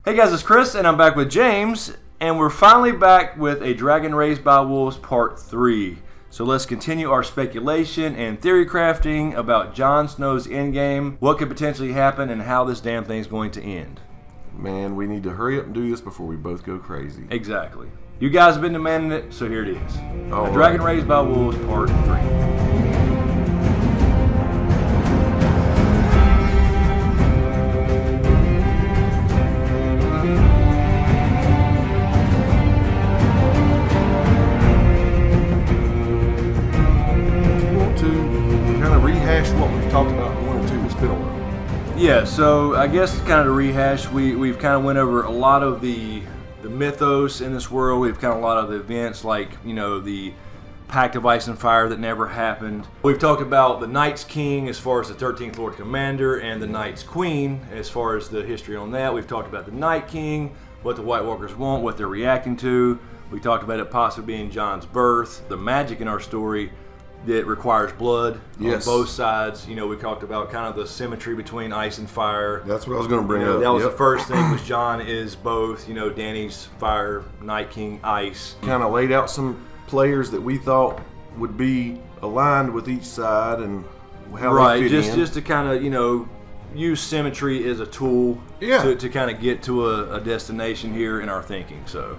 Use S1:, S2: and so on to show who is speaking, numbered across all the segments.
S1: Hey guys, it's Chris, and I'm back with James, and we're finally back with a Dragon Raised by Wolves Part 3. So let's continue our speculation and theory crafting about Jon Snow's endgame, what could potentially happen, and how this damn thing's going to end.
S2: Man, we need to hurry up and do this before we both go crazy.
S1: Exactly. You guys have been demanding it, so here it is.
S2: All
S1: Dragon Raised by Wolves Part 3.
S2: What we've talked about in 1 and 2. It's been a while.
S1: Yeah, so I guess kind of to rehash, we've kind of went over a lot of the mythos in this world. We've kind of a lot of the events like, you know, the Pact of Ice and Fire that never happened. We've talked about the Night's King as far as the 13th Lord Commander and the Night's Queen as far as the history on that. We've talked about the Night King, what the White Walkers want, what they're reacting to. We talked about it possibly being Jon's birth, the magic in our story that requires blood on both sides. You know, we talked about kind of the symmetry between ice and fire.
S2: That's what I was going to bring up.
S1: That was the first thing, was Jon is both, you know, Dany's fire, Night King, ice.
S2: Kind of laid out some players that we thought would be aligned with each side and how they fit in.
S1: Just to kind of, you know, use symmetry as a tool to kind of get to a destination here in our thinking. So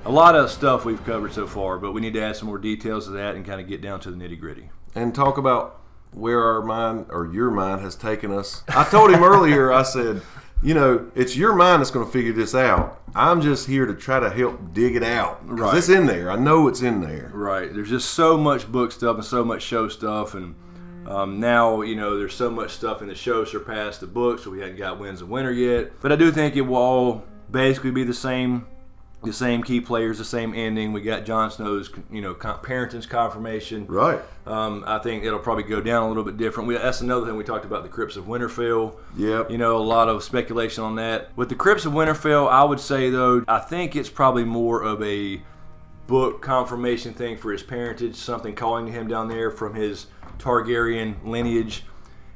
S1: a lot of stuff we've covered so far, but we need to add some more details to that and kind of get down to the nitty-gritty.
S2: And talk about where our mind, or your mind, has taken us. I told him earlier, I said, you know, it's your mind that's going to figure this out. I'm just here to try to help dig it out. Because it's in there. I know it's in there.
S1: Right. There's just so much book stuff and so much show stuff. And now, you know, there's so much stuff in the show surpassed the book, so we hadn't got Winds of Winter yet. But I do think it will all basically be the same key players, the same ending. We got Jon Snow's, you know, parentage confirmation.
S2: Right.
S1: I think it'll probably go down a little bit different. That's another thing we talked about, the Crypts of Winterfell.
S2: Yep.
S1: You know, a lot of speculation on that. With the Crypts of Winterfell, I would say, though, I think it's probably more of a book confirmation thing for his parentage, something calling to him down there from his Targaryen lineage.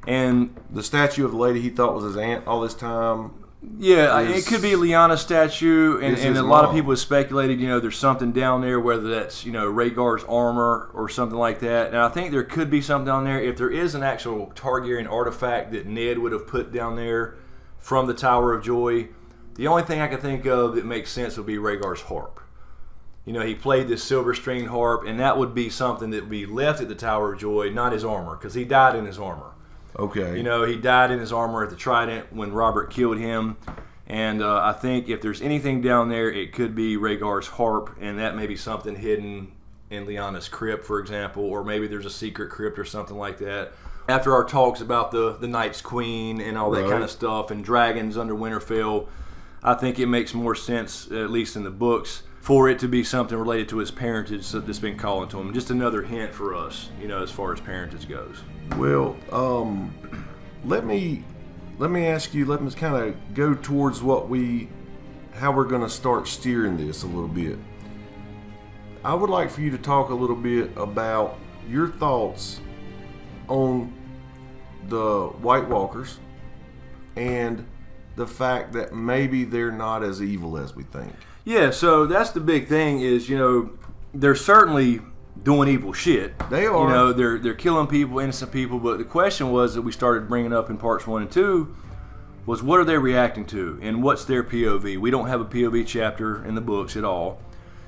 S1: And
S2: the statue of the lady he thought was his aunt all this time.
S1: Yeah, it could be Lyanna's statue, and a lot of people have speculated, you know, there's something down there, whether that's, you know, Rhaegar's armor or something like that. And I think there could be something down there. If there is an actual Targaryen artifact that Ned would have put down there from the Tower of Joy, the only thing I can think of that makes sense would be Rhaegar's harp. You know, he played this silver stringed harp, and that would be something that would be left at the Tower of Joy, not his armor, because he died in his armor.
S2: Okay.
S1: You know, he died in his armor at the Trident when Robert killed him. And I think if there's anything down there, it could be Rhaegar's harp, and that may be something hidden in Lyanna's crypt, for example, or maybe there's a secret crypt or something like that. After our talks about the Night's Queen and all that kind of stuff, and dragons under Winterfell, I think it makes more sense, at least in the books, for it to be something related to his parentage that's been calling to him. Just another hint for us, you know, as far as parentage goes.
S2: Well, let me ask you. Let me kind of go towards how we're going to start steering this a little bit. I would like for you to talk a little bit about your thoughts on the White Walkers and the fact that maybe they're not as evil as we think.
S1: Yeah, so that's the big thing is, you know, they're certainly doing evil shit.
S2: They are.
S1: You know, they're killing people, innocent people, but the question was that we started bringing up in parts 1 and 2 was, what are they reacting to and what's their POV? We don't have a POV chapter in the books at all.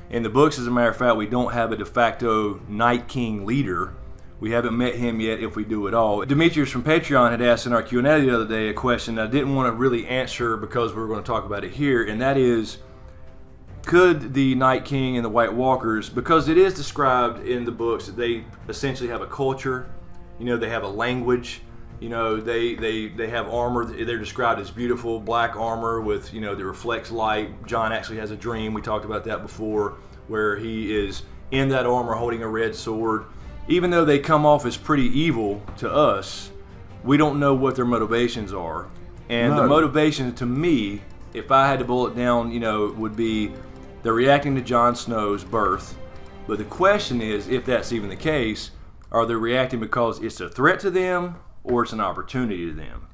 S1: In the books, as a matter of fact, we don't have a de facto Night King leader. We haven't met him yet, if we do at all. Demetrius from Patreon had asked in our Q&A the other day a question I didn't want to really answer because we were going to talk about it here, and that is, could the Night King and the White Walkers, because it is described in the books that they essentially have a culture, you know, they have a language, you know, they have armor, they're described as beautiful black armor with, you know, that reflects light. Jon actually has a dream, we talked about that before, where he is in that armor holding a red sword. Even though they come off as pretty evil to us, we don't know what their motivations are. And the motivation to me, if I had to boil it down, you know, would be they're reacting to Jon Snow's birth. But the question is, if that's even the case, are they reacting because it's a threat to them or it's an opportunity to them?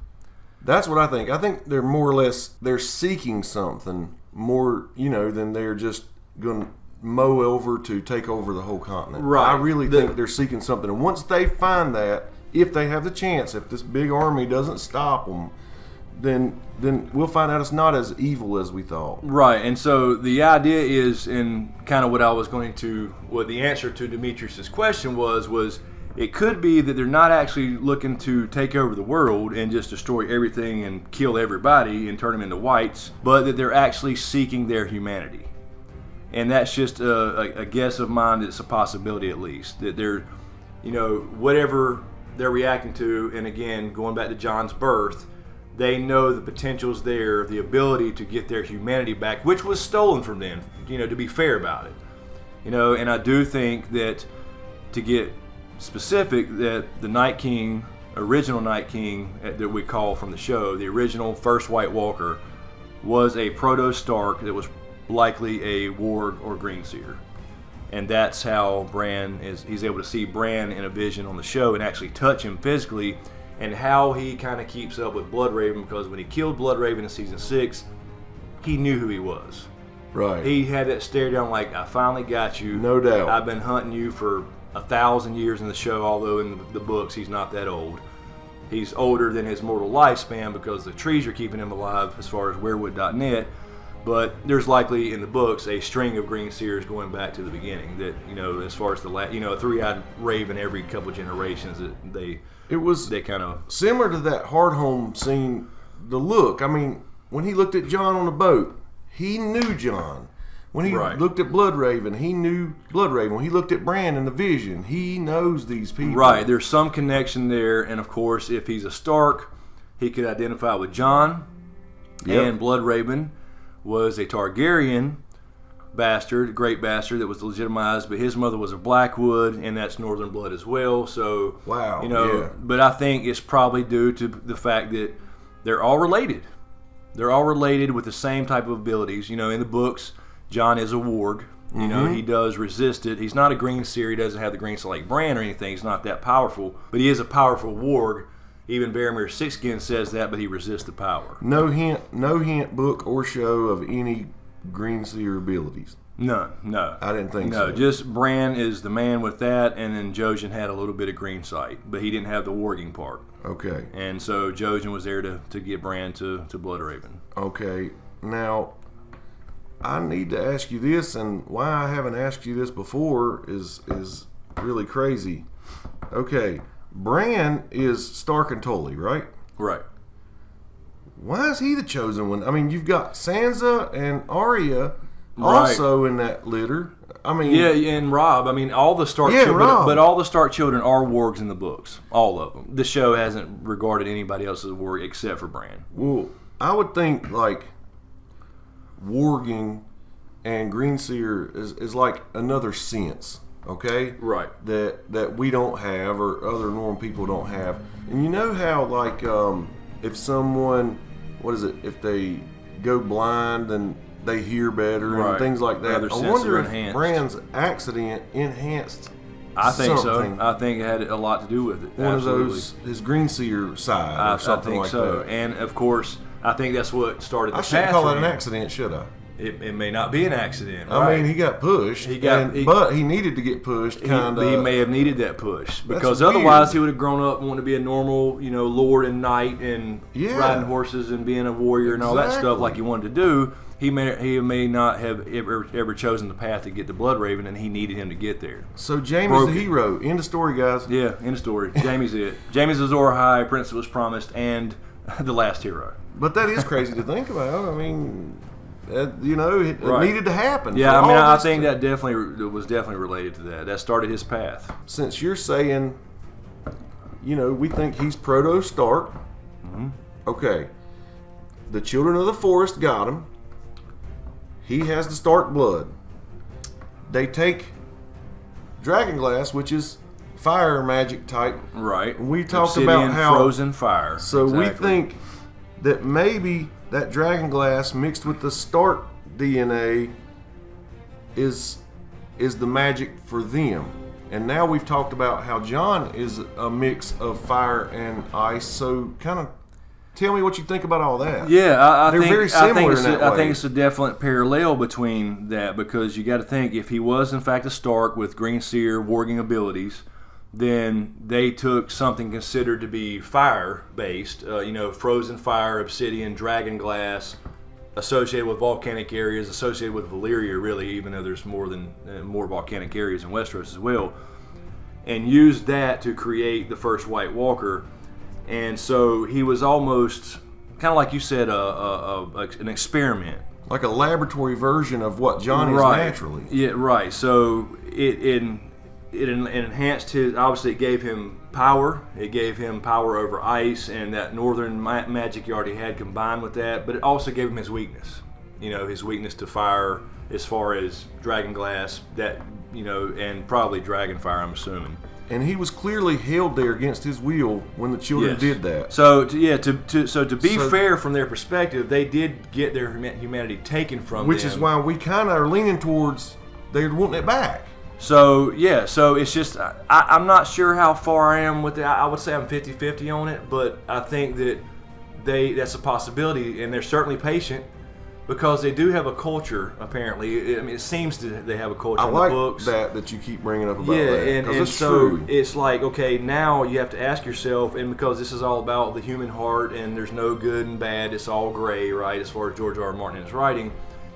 S2: That's what I think. I think they're more or less they're seeking something more, than they're just going to mow over to take over the whole continent.
S1: Right.
S2: I really think they're seeking something, and once they find that, if they have the chance, if this big army doesn't stop them, then we'll find out it's not as evil as we thought.
S1: Right, and so the idea is, in kind of what the answer to Demetrius's question was it could be that they're not actually looking to take over the world and just destroy everything and kill everybody and turn them into whites, but that they're actually seeking their humanity. And that's just a guess of mine. It's a possibility, at least, that they're, whatever they're reacting to, and again, going back to Jon's birth, they know the potential's there, the ability to get their humanity back, which was stolen from them, to be fair about it. And I do think that, to get specific, that the Night King, original Night King that we call from the show, the original first White Walker, was a proto-Stark that was likely a warg or greenseer. And that's how he's able to see Bran in a vision on the show and actually touch him physically, and how he kind of keeps up with Bloodraven, because when he killed Bloodraven in season 6, he knew who he was.
S2: Right.
S1: He had that stare down like, I finally got you.
S2: No doubt.
S1: I've been hunting you for 1,000 years in the show, although in the books he's not that old. He's older than his mortal lifespan because the trees are keeping him alive as far as werewood.net. But there's likely in the books a string of green seers going back to the beginning that, as far as a three-eyed raven every couple generations, that they kind of
S2: similar to that Hardhome scene. The look, I mean, when he looked at Jon on the boat, he knew Jon. When he looked at Bloodraven, he knew Bloodraven. When he looked at Bran in the vision, he knows these people.
S1: Right, there's some connection there, and of course, if he's a Stark, he could identify with Jon. Yep. And Bloodraven was a Targaryen bastard, great bastard that was legitimized, but his mother was a Blackwood, and that's Northern blood as well. So, but I think it's probably due to the fact that they're all related. They're all related with the same type of abilities. In the books, Jon is a warg. He does resist it. He's not a green seer. He doesn't have the green seer like Bran or anything. He's not that powerful, but he is a powerful warg. Even Varamir Sixskin says that, but he resists the power.
S2: No hint, book or show of any green seer abilities.
S1: None, no.
S2: I didn't think so.
S1: No, just Bran is the man with that, and then Jojen had a little bit of green sight, but he didn't have the warging part.
S2: Okay.
S1: And so Jojen was there to get Bran to Bloodraven.
S2: Okay. Now, I need to ask you this, and why I haven't asked you this before is really crazy. Okay. Bran is Stark and Tully, right?
S1: Right.
S2: Why is he the chosen one? I mean, you've got Sansa and Arya also in that litter. I mean,
S1: and Robb. I mean, all the Stark children, but all the Stark children are wargs in the books. All of them. The show hasn't regarded anybody else as a warg except for Bran.
S2: Well, I would think like warging and greenseer is like another sense. Okay?
S1: Right.
S2: That we don't have, or other normal people don't have. And you know how, like, if someone, if they go blind and they hear better and things like that. I wonder if Bran's accident enhanced
S1: I think
S2: something.
S1: so. I think it had a lot to do with it.
S2: One of those, his greenseer side or something like that.
S1: And, of course, I think that's what started the path.
S2: I shouldn't call that an accident, should I?
S1: It may not be an accident.
S2: I mean, he got pushed, but he needed to get pushed.
S1: He may have needed that push because otherwise he would have grown up wanting to be a normal, lord and knight and riding horses and being a warrior and all that stuff like he wanted to do. He may not have ever chosen the path to get to Bloodraven, and he needed him to get there.
S2: So Jaime's the hero. End of story, guys.
S1: Yeah, end of story. Jaime's it. Jaime's Azor Ahai, Prince that was promised, and the last hero.
S2: But that is crazy to think about. I mean, it needed to happen.
S1: Yeah, I mean, I think that was definitely related to that. That started his path.
S2: Since you're saying, we think he's proto-Stark.
S1: Mm-hmm.
S2: Okay. The Children of the Forest got him. He has the Stark blood. They take Dragonglass, which is fire magic type.
S1: Right.
S2: We talked about how
S1: frozen fire.
S2: So we think that maybe that Dragonglass mixed with the Stark DNA is the magic for them. And now we've talked about how Jon is a mix of fire and ice. So kind of Tell me what you think about all that.
S1: Yeah,
S2: They're very similar in that way.
S1: I think it's a definite parallel between that, because you got to think, if he was in fact a Stark with green seer warging abilities, then they took something considered to be fire-based, frozen fire, obsidian, dragon glass, associated with volcanic areas, associated with Valyria, really, even though there's more volcanic areas in Westeros as well, and used that to create the first White Walker. And so he was almost, kind of like you said, an experiment.
S2: Like a laboratory version of what Jon is naturally.
S1: Yeah, right. So it enhanced his, obviously it gave him power. It gave him power over ice and that northern magic he already had combined with that. But it also gave him his weakness. His weakness to fire as far as dragon glass, and probably dragon fire, I'm assuming.
S2: And he was clearly held there against his will when the children did that.
S1: So to be fair, from their perspective, they did get their humanity taken from them.
S2: Which is why we kind of are leaning towards they're wanting it back.
S1: So it's just, I'm not sure how far I am with it. I would say I'm 50-50 on it, but I think that that's a possibility, and they're certainly patient. Because they do have a culture, apparently. I mean, it seems they have a culture in the books.
S2: I like that you keep bringing up about that.
S1: Yeah, and so it's like, okay, now you have to ask yourself, and because this is all about the human heart, and there's no good and bad, it's all gray, right, as far as George R. Martin is writing,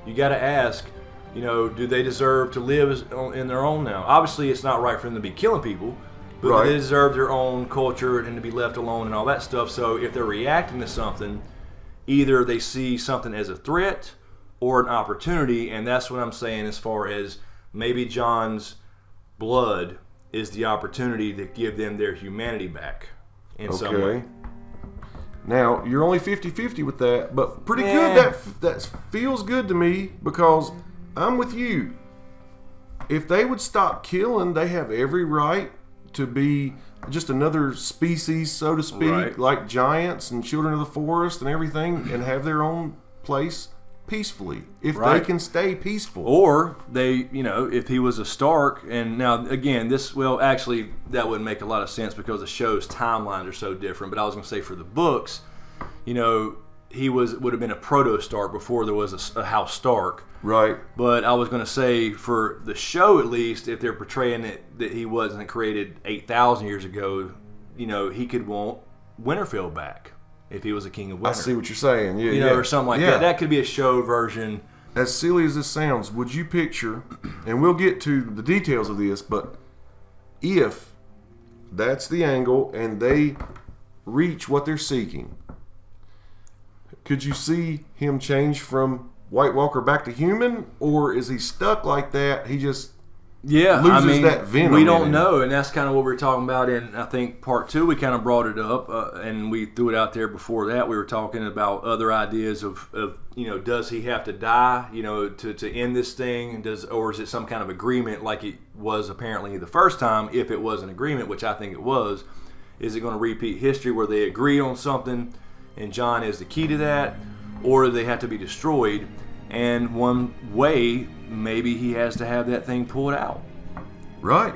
S1: you got to ask, do they deserve to live in their own now? Obviously, it's not right for them to be killing people, but they deserve their own culture and to be left alone and all that stuff. So if they're reacting to something, either they see something as a threat or an opportunity, and that's what I'm saying as far as maybe Jon's blood is the opportunity to give them their humanity back in some way.
S2: Now, you're only 50-50 with that, but pretty good. That feels good to me, because I'm with you. If they would stop killing, they have every right to be just another species, so to speak, like giants and children of the forest and everything, and have their own place peacefully, if they can stay peaceful.
S1: Or they, if he was a Stark, and now again, actually that wouldn't make a lot of sense because the show's timelines are so different, but I was going to say for the books, he would have been a proto-Stark before there was a House Stark.
S2: Right.
S1: But I was going to say, for the show at least, if they're portraying it that he wasn't created 8,000 years ago, he could want Winterfell back if he was a king of winter.
S2: I see what you're saying.
S1: Or something like that. That could be a show version.
S2: As silly as this sounds, would you picture, and we'll get to the details of this, but if that's the angle and they reach what they're seeking, could you see him change from White Walker back to human, or is he stuck like that? He just loses that venom.
S1: We don't know, and that's kind of what we were talking about in, I think, part 2. We kind of brought it up, and we threw it out there before that. We were talking about other ideas of does he have to die, to end this thing? Or is it some kind of agreement like it was apparently the first time, if it was an agreement, which I think it was? Is it going to repeat history where they agree on something, and Jon is the key to that? Or do they have to be destroyed? And one way, maybe he has to have that thing pulled out.
S2: Right.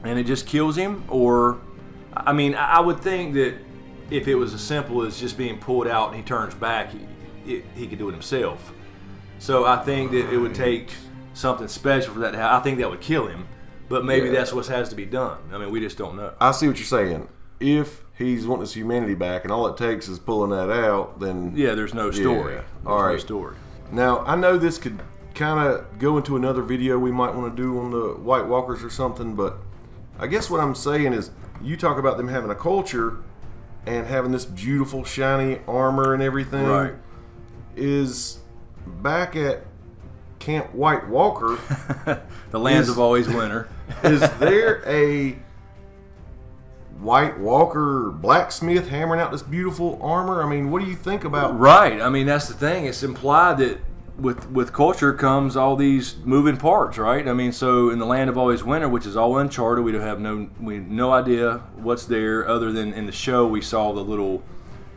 S1: And it just kills him? Or, I would think that if it was as simple as just being pulled out and he turns back, he could do it himself. So I think that it would take something special for that to happen. I think that would kill him. But maybe that's what has to be done. We just don't know.
S2: I see what you're saying. If he's wanting his humanity back and all it takes is pulling that out, then...
S1: Yeah, there's no story. No story.
S2: Now, I know this could kind of go into another video we might want to do on the White Walkers or something, but I guess what I'm saying is, you talk about them having a culture and having this beautiful, shiny armor and everything.
S1: Right.
S2: Is back at Camp White Walker...
S1: the lands of always winter.
S2: Is there a White Walker blacksmith hammering out this beautiful armor? What do you think about...
S1: Right. that's the thing. It's implied that with culture comes all these moving parts, right? So in the land of always winter, which is all uncharted, we have no idea what's there, other than in the show we saw the little,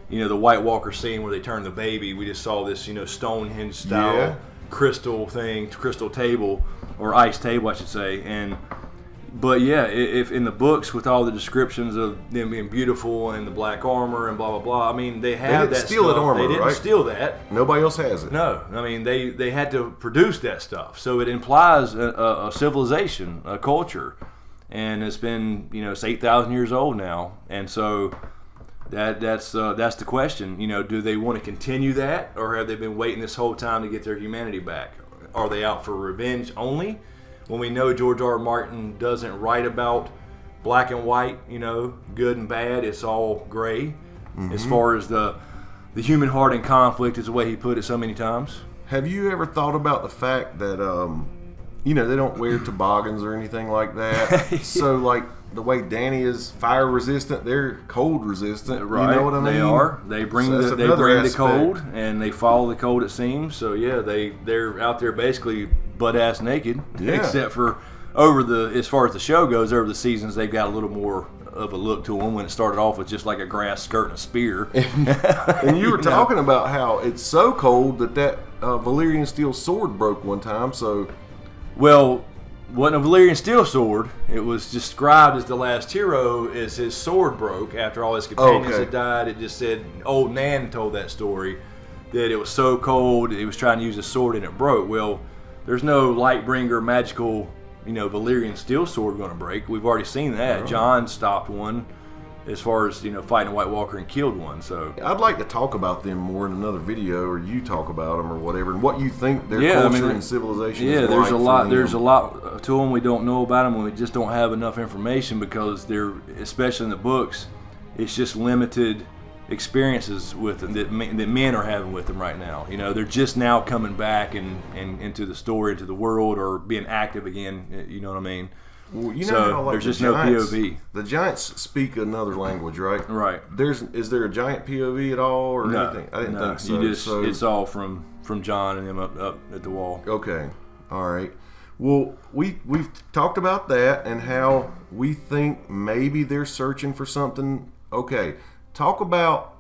S1: the White Walker scene where they turn the baby. We just saw this, Stonehenge style crystal table, or ice table, I should say, and But yeah, if in the books with all the descriptions of them being beautiful and the black armor and blah blah blah, I mean they have that
S2: steal
S1: stuff.
S2: that armor,
S1: they didn't
S2: right?
S1: steal that.
S2: Nobody else has it.
S1: No, I mean they had to produce that stuff, so it implies a civilization, a culture, and it's been it's 8,000 years old now, and so that's the question. Do they want to continue that, or have they been waiting this whole time to get their humanity back? Are they out for revenge only? When we know George R. Martin doesn't write about black and white, good and bad, it's all gray. As far as the human heart in conflict is the way he put it so many times.
S2: Have you ever thought about the fact that, they don't wear toboggans or anything like that? So, like, the way Dany is fire resistant, they're cold resistant.
S1: Right.
S2: You know what I mean?
S1: They are. They bring the cold, and they follow the cold, it seems. So, yeah, they're out there basically butt-ass naked.
S2: Yeah.
S1: Except for as far as the show goes, over the seasons, they've got a little more of a look to them when it started off with just like a grass skirt and a spear.
S2: And you were talking about how it's so cold that Valyrian steel sword broke one time, so...
S1: Well, wasn't a Valyrian steel sword. It was described as the last hero as his sword broke after all his companions had died. It just said, old Nan told that story, that it was so cold, he was trying to use his sword and it broke. Well, there's no Lightbringer magical, Valyrian steel sword going to break. We've already seen that. Jon stopped one as far as, fighting a White Walker and killed one. So
S2: I'd like to talk about them more in another video, or you talk about them or whatever, and what you think their culture and civilization is like.
S1: There's a lot to them we don't know about them, and we just don't have enough information because they're, especially in the books, it's just limited experiences with them that men are having with them right now. They're just now coming back and into the story, into the world, or being active again. You know what I mean?
S2: Well,
S1: How, like, there's just giants, no POV.
S2: The giants speak another language, right?
S1: Right.
S2: Is there a giant POV at all, or anything? I didn't think so.
S1: It's all from Jon and him up at the wall.
S2: Okay. All right. Well, we've talked about that and how we think maybe they're searching for something. Okay. Talk about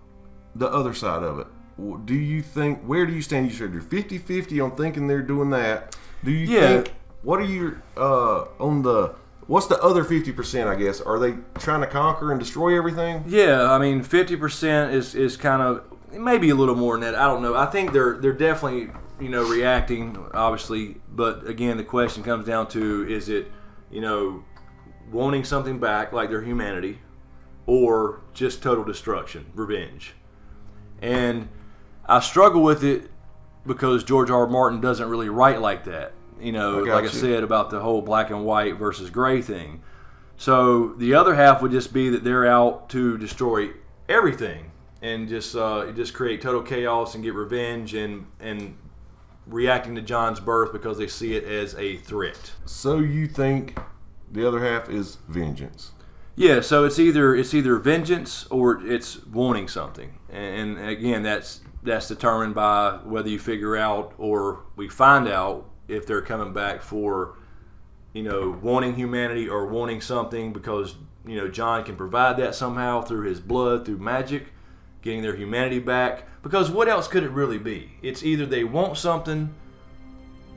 S2: the other side of it. Where do you stand? You said you're 50-50 on thinking they're doing that. Do you think, what are you what's the other 50%, I guess? Are they trying to conquer and destroy everything?
S1: Yeah, I mean, 50% is kind of, maybe a little more than that. I don't know. I think they're definitely, reacting, obviously. But again, the question comes down to, is it, wanting something back, like their humanity, or just total destruction, revenge? And I struggle with it because George R. Martin doesn't really write like that. I said about the whole black and white versus gray thing. So the other half would just be that they're out to destroy everything and just create total chaos and get revenge and reacting to Jon's birth because they see it as a threat.
S2: So you think the other half is vengeance?
S1: Yeah, so it's either vengeance or it's wanting something, and again, that's determined by whether you figure out or we find out if they're coming back for, wanting humanity or wanting something because Jon can provide that somehow through his blood, through magic, getting their humanity back. Because what else could it really be? It's either they want something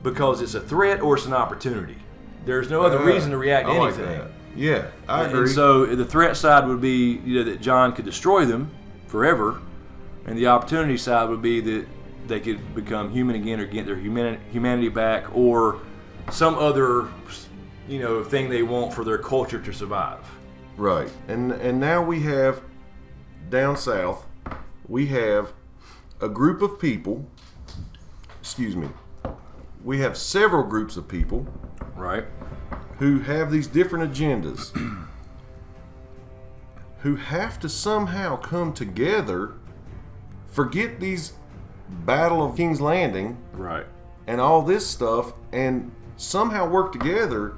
S1: because it's a threat or it's an opportunity. There's no other reason to react to anything.
S2: Like that. Yeah, I agree.
S1: And so the threat side would be that Jon could destroy them forever, and the opportunity side would be that they could become human again or get their humanity back, or some other thing they want for their culture to survive.
S2: Right. And now we have down south, we have a group of people. We have several groups of people.
S1: Right.
S2: Who have these different agendas, who have to somehow come together, forget these Battle of King's Landing,
S1: right,
S2: and all this stuff, and somehow work together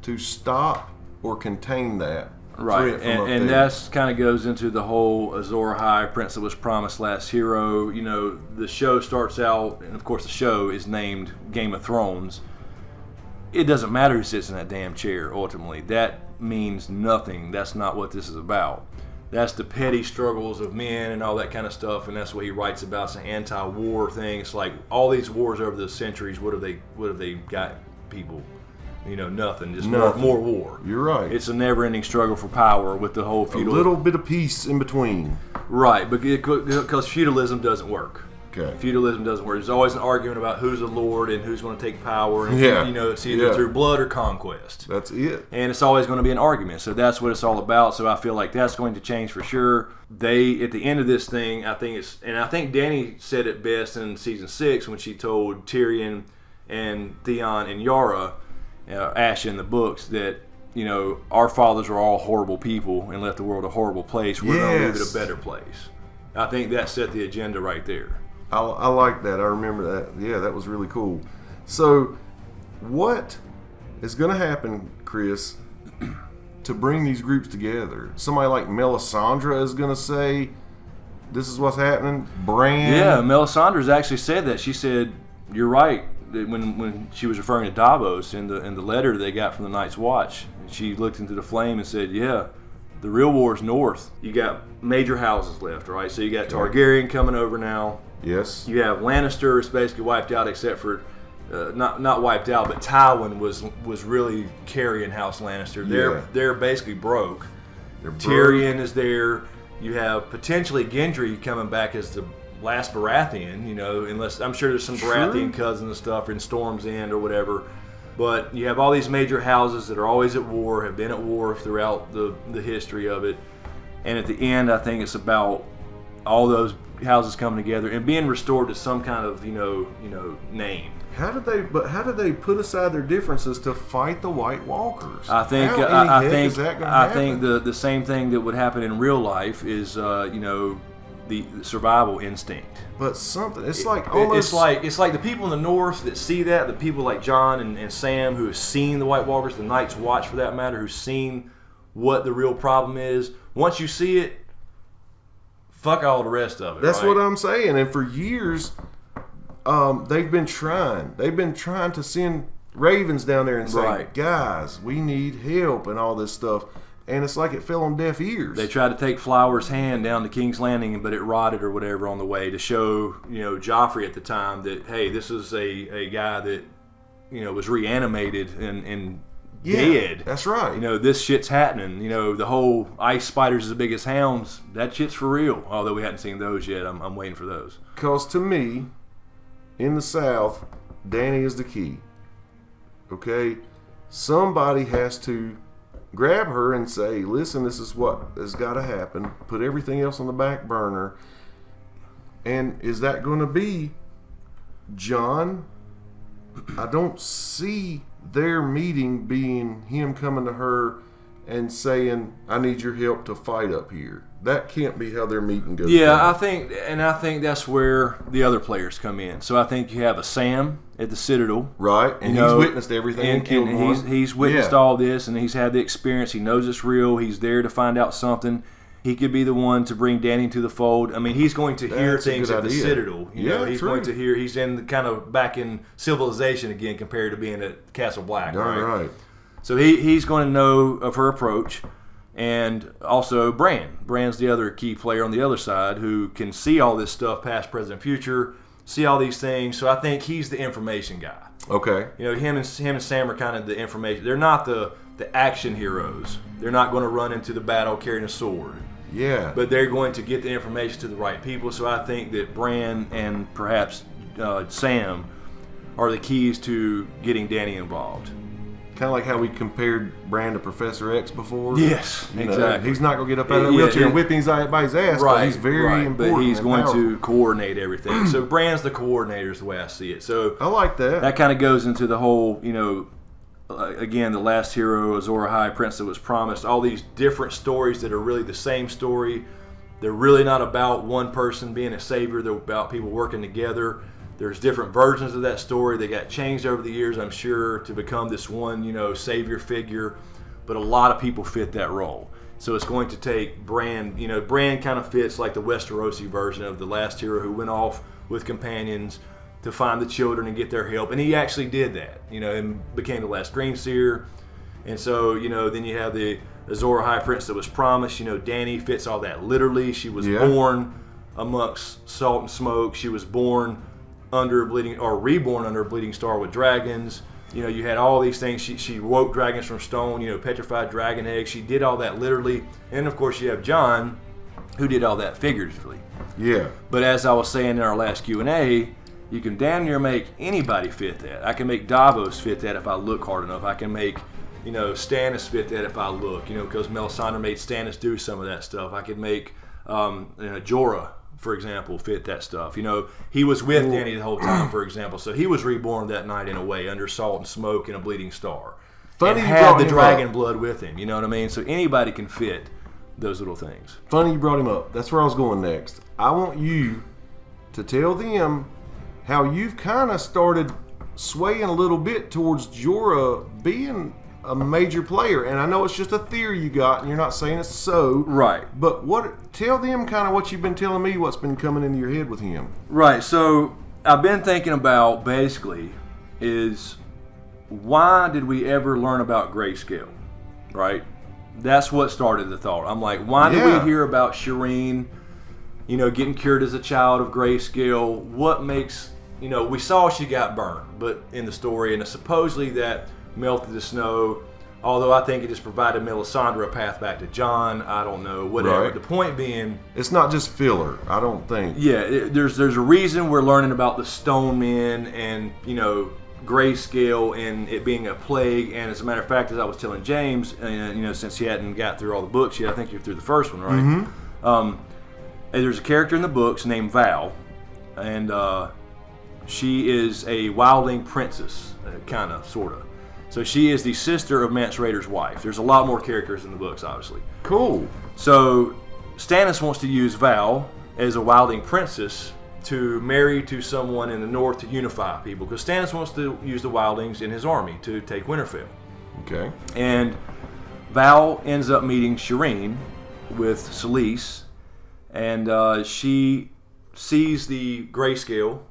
S2: to stop or contain that.
S1: Right, and that's kind of goes into the whole Azor Ahai, Prince that was promised, last hero. The show starts out, and of course the show is named Game of Thrones. It doesn't matter who sits in that damn chair, ultimately. That means nothing. That's not what this is about. That's the petty struggles of men and all that kind of stuff, and that's what he writes about. It's an anti-war thing. It's like all these wars over the centuries, what have they got people? nothing, just
S2: Nothing.
S1: more war.
S2: You're right.
S1: It's a never-ending struggle for power with the whole
S2: a
S1: feudal.
S2: little bit of peace in between.
S1: Right, because feudalism doesn't work.
S2: Okay.
S1: Feudalism doesn't work. There's always an argument about who's a lord and who's going to take power. And
S2: Yeah.
S1: It's either through blood or conquest.
S2: That's it.
S1: And it's always going to be an argument. So that's what it's all about. So I feel like that's going to change for sure. They, at the end of this thing, I think Dany said it best in season 6 when she told Tyrion and Theon and Yara, Asha in the books, that our fathers are all horrible people and left the world a horrible place. We're going to leave it a better place. I think that set the agenda right there.
S2: I like that. I remember that. Yeah, that was really cool. So, what is going to happen, Chris, to bring these groups together? Somebody like Melisandre is going to say, this is what's happening. Bran.
S1: Yeah, Melisandre's actually said that. She said, you're right. When she was referring to Davos in the letter they got from the Night's Watch, she looked into the flame and said, yeah, the real war is north. You got major houses left, right? So you got Targaryen coming over now.
S2: Yes.
S1: You have Lannister is basically wiped out, except for not wiped out, but Tywin was really carrying House Lannister. They're basically broke. Tyrion is there. You have potentially Gendry coming back as the last Baratheon. Unless I'm sure there's some Baratheon cousins and stuff in Storm's End or whatever. But you have all these major houses that are always at war, have been at war throughout the history of it. And at the end, I think it's about all those houses coming together and being restored to some kind of name.
S2: How did they put aside their differences to fight the White Walkers?
S1: I think I think the same thing that would happen in real life is the survival instinct.
S2: But it's like almost
S1: it's like the people in the north that see that, the people like Jon and Sam who have seen the White Walkers, the Night's Watch for that matter, who've seen what the real problem is. Once you see it, fuck all the rest of it.
S2: That's
S1: right?
S2: what I'm saying. And for years, they've been trying to send ravens down there and say, guys, we need help and all this stuff. And it's like it fell on deaf ears.
S1: They tried to take Flower's hand down to King's Landing, but it rotted or whatever on the way to show, Joffrey at the time that, hey, this is a guy that, was reanimated and dead.
S2: That's right.
S1: This shit's happening. The whole ice spiders as big as hounds, that shit's for real. Although we hadn't seen those yet. I'm waiting for those.
S2: Because to me, in the South, Dany is the key. Okay? Somebody has to grab her and say, listen, this is what has got to happen. Put everything else on the back burner. And is that going to be Jon? I don't see their meeting being him coming to her and saying, I need your help to fight up here. That can't be how their meeting goes.
S1: Yeah,
S2: down.
S1: I think that's where the other players come in. So I think you have a Sam at the Citadel.
S2: Right, and he's witnessed everything and killed one.
S1: He's witnessed all this, and he's had the experience. He knows it's real. He's there to find out something. He could be the one to bring Dany to the fold. I mean, he's going to hear things at the Citadel. He's going to hear. He's in kind of back in civilization again compared to being at Castle Black. Right. So he's going to know of her approach. And also Bran. Bran's the other key player on the other side who can see all this stuff, past, present, future, see all these things. So I think he's the information guy.
S2: Okay.
S1: Him and Sam are kind of the information. They're not the action heroes. They're not going to run into the battle carrying a sword.
S2: Yeah.
S1: But they're going to get the information to the right people. So I think that Bran and perhaps Sam are the keys to getting Dany involved.
S2: Kind of like how we compared Bran to Professor X before.
S1: Yes, exactly.
S2: He's not going to get up out of the wheelchair and whip anybody's ass, but he's very important.
S1: But he's going to coordinate everything. So Bran's the coordinator is the way I see it. So
S2: I like that.
S1: That kind of goes into the whole, again, the last hero, Azor Ahai, Prince that was promised, all these different stories that are really the same story. They're really not about one person being a savior. They're about people working together. There's different versions of that story. They got changed over the years, I'm sure, to become this one, savior figure. But a lot of people fit that role. So it's going to take Bran. Bran kind of fits like the Westerosi version of the last hero who went off with companions to find the children and get their help. And he actually did that, and became the last Greenseer. And so, then you have the Azor Ahai Prince that was promised. Dany fits all that literally. She was born amongst salt and smoke. She was born under a bleeding, or reborn under a bleeding star with dragons. You know, you had all these things. She woke dragons from stone, you know, petrified dragon eggs. She did all that literally. And, of course, you have Jon, who did all that figuratively.
S2: Yeah.
S1: But as I was saying in our last Q&A, you can damn near make anybody fit that. I can make Davos fit that if I look hard enough. I can make, you know, Stannis fit that if I look, you know, because Melisandre made Stannis do some of that stuff. I could make Jorah, for example, fit that stuff. You know, he was with Dany the whole time, for example, so he was reborn that night in a way, under salt and smoke and a bleeding star.
S2: Funny
S1: and
S2: you
S1: had
S2: brought
S1: the
S2: him
S1: dragon
S2: up.
S1: blood with him, you know what I mean? So anybody can fit those little things.
S2: Funny you brought him up. That's where I was going next. I want you to tell them how you've kind of started swaying a little bit towards Jorah being a major player. And I know it's just a theory you got, and you're not saying it's so.
S1: Right.
S2: But tell them kind of what you've been telling me, what's been coming into your head with him.
S1: Right. So I've been thinking about basically is why did we ever learn about grayscale? Right. That's what started the thought. I'm like, why did we hear about Shireen, you know, getting cured as a child of grayscale? What makes, you know, we saw she got burned, but in the story, and supposedly that melted the snow. Although I think it just provided Melisandre a path back to Jon. I don't know, whatever.
S2: Right.
S1: The point being,
S2: it's not just filler, I don't think.
S1: Yeah, there's a reason we're learning about the Stone Men and, you know, grayscale and it being a plague. And as a matter of fact, as I was telling James, you know, since he hadn't got through all the books yet, I think you're through the first one, right?
S2: Mm-hmm.
S1: And there's a character in the books named Val, and she is a wildling princess, kind of, sort of. So she is the sister of Mance Rayder's wife. There's a lot more characters in the books, obviously.
S2: Cool.
S1: So Stannis wants to use Val as a wildling princess to marry to someone in the north to unify people, because Stannis wants to use the wildlings in his army to take Winterfell.
S2: Okay.
S1: And Val ends up meeting Shireen with Selyse, and she sees the grayscale,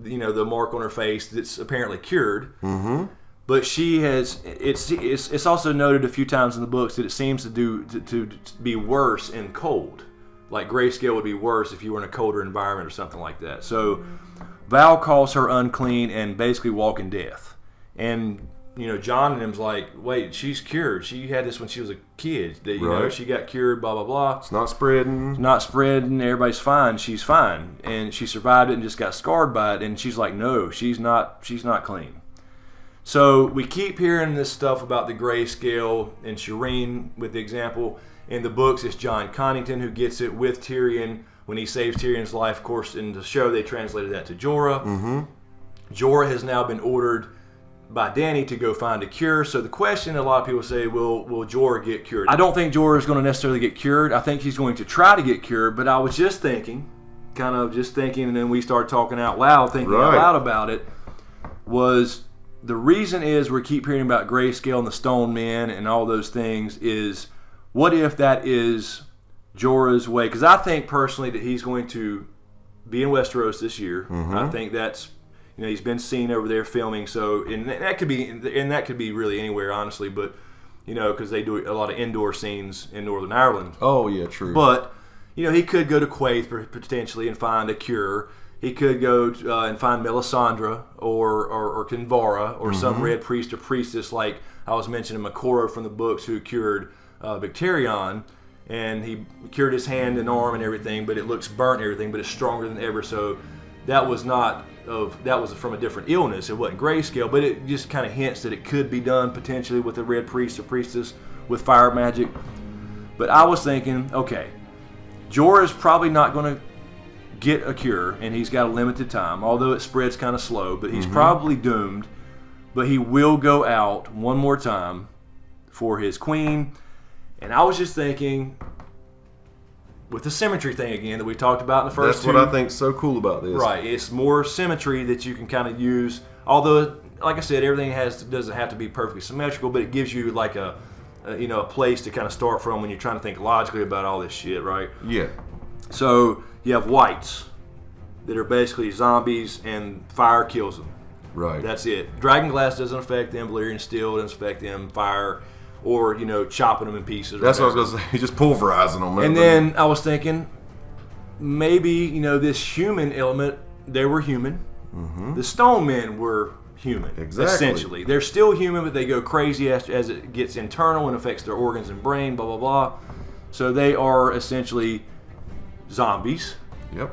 S1: you know, the mark on her face that's apparently cured.
S2: Mm-hmm.
S1: But she has. It's also noted a few times in the books that it seems to be worse in cold. Like grayscale would be worse if you were in a colder environment or something like that. So Val calls her unclean and basically walking death. And you know, Jon and him's like, wait, she's cured. She had this when she was a kid. You know, she got cured. Blah blah blah.
S2: It's not spreading.
S1: It's not spreading. Everybody's fine. She's fine, and she survived it and just got scarred by it. And she's like, no, she's not. She's not clean. So we keep hearing this stuff about the grayscale and Shireen with the example. In the books, it's John Connington who gets it with Tyrion when he saves Tyrion's life. Of course, in the show, they translated that to Jorah.
S2: Mm-hmm.
S1: Jorah has now been ordered by Dany to go find a cure. So the question, a lot of people say, will Jorah get cured? I don't think Jorah is going to necessarily get cured. I think he's going to try to get cured. But I was just thinking, and then we started talking out loud, thinking out loud about it, was... The reason is we keep hearing about grayscale and the Stone Men and all those things is, what if that is Jorah's way? Because I think personally that he's going to be in Westeros this year.
S2: Mm-hmm.
S1: I think that's, you know, he's been seen over there filming. So and that could be really anywhere, honestly. But you know, because they do a lot of indoor scenes in Northern Ireland.
S2: Oh yeah, true.
S1: But you know, he could go to Quaithe potentially and find a cure. He could go and find Melisandre or Kinvara or some red priest or priestess like I was mentioning Makoro from the books who cured Victarion, and he cured his hand and arm and everything, but it looks burnt and everything, but it's stronger than ever. So that was from a different illness. It wasn't grayscale, but it just kind of hints that it could be done potentially with a red priest or priestess with fire magic. But I was thinking, okay, Jorah is probably not going to get a cure, and he's got a limited time, although it spreads kind of slow, but he's probably doomed. But he will go out one more time for his queen. And I was just thinking, with the symmetry thing again that we talked about in the first
S2: That's what I think's so cool about this.
S1: Right, it's more symmetry that you can kind of use, although like I said, everything doesn't have to be perfectly symmetrical, but it gives you like a place to kind of start from when you're trying to think logically about all this shit, right?
S2: Yeah.
S1: So you have whites that are basically zombies and fire kills them.
S2: Right.
S1: That's it. Dragonglass doesn't affect them. Valyrian steel doesn't affect them. Fire or, you know, chopping them in pieces.
S2: That's what I was going to say. Just pulverizing them.
S1: And then I was thinking, maybe, you know, this human element, they were human. Mm-hmm. The Stone Men were human.
S2: Exactly.
S1: Essentially, they're still human, but they go crazy as it gets internal and affects their organs and brain. Blah blah blah. So they are essentially zombies.
S2: Yep.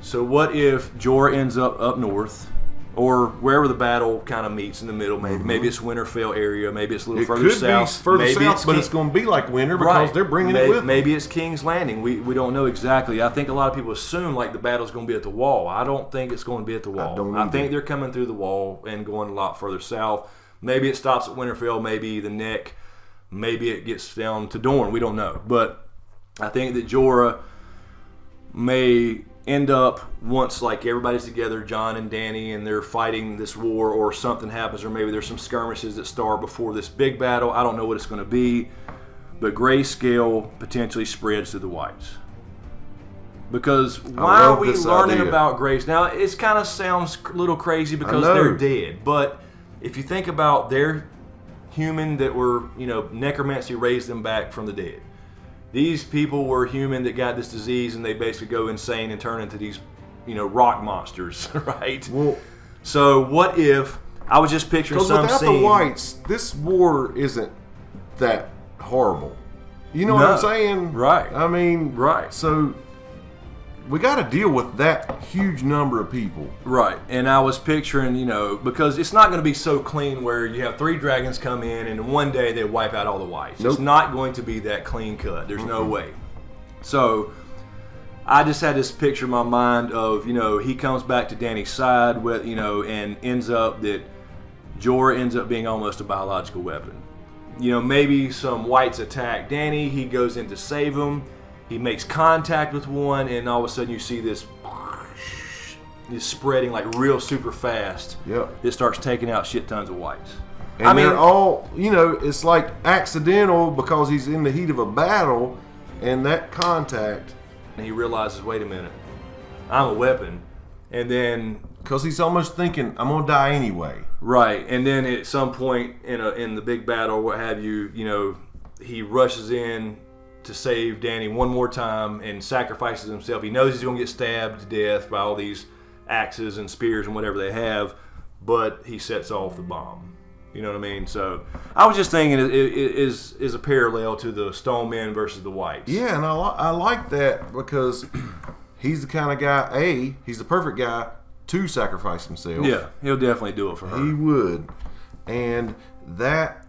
S1: So what if Jorah ends up north, or wherever the battle kind of meets in the middle? Maybe it's Winterfell area. Maybe it's a little further south.
S2: It could be further
S1: maybe
S2: south, but it's going to be like winter because they're bringing it with them.
S1: Maybe it's King's Landing. We don't know exactly. I think a lot of people assume like the battle's going to be at the Wall. I don't think it's going to be at the Wall. I think they're coming through the Wall and going a lot further south. Maybe it stops at Winterfell. Maybe the Neck. Maybe it gets down to Dorne. We don't know. But I think that Jorah may end up, once like everybody's together, Jon and Dany, and they're fighting this war, or something happens, or maybe there's some skirmishes that start before this big battle. I don't know what it's going to be, but grayscale potentially spreads to the whites. Because why are we learning about grayscale? Now, it kind of sounds a little crazy because they're dead, but if you think about their human that were, necromancy raised them back from the dead. These people were human that got this disease, and they basically go insane and turn into these, rock monsters, right?
S2: Well,
S1: so what if I was just picturing some
S2: without
S1: scene?
S2: the whites, this war isn't that horrible. You know what I'm saying?
S1: Right.
S2: I mean,
S1: right.
S2: So we got to deal with that huge number of people.
S1: Right. And I was picturing, because it's not going to be so clean where you have 3 dragons come in and in one day they wipe out all the whites. Nope. It's not going to be that clean cut. There's no way. So I just had this picture in my mind of, he comes back to Dany's side with, and ends up that Jorah ends up being almost a biological weapon. Maybe some whites attack Dany. He goes in to save them. He makes contact with one, and all of a sudden you see this spreading like real super fast.
S2: Yep.
S1: It starts taking out shit tons of whites.
S2: And they're all, it's like accidental because he's in the heat of a battle, and that contact.
S1: And he realizes, wait a minute, I'm a weapon. And then...
S2: Because he's almost thinking, I'm going to die anyway.
S1: Right. And then at some point in the big battle, what have you, he rushes in to save Dany one more time and sacrifices himself. He knows he's going to get stabbed to death by all these axes and spears and whatever they have, but he sets off the bomb. You know what I mean? So I was just thinking it is a parallel to the Stone Men versus the Whites.
S2: Yeah, and I like that because he's the kind of guy, he's the perfect guy to sacrifice himself.
S1: Yeah, he'll definitely do it for her.
S2: He would. And that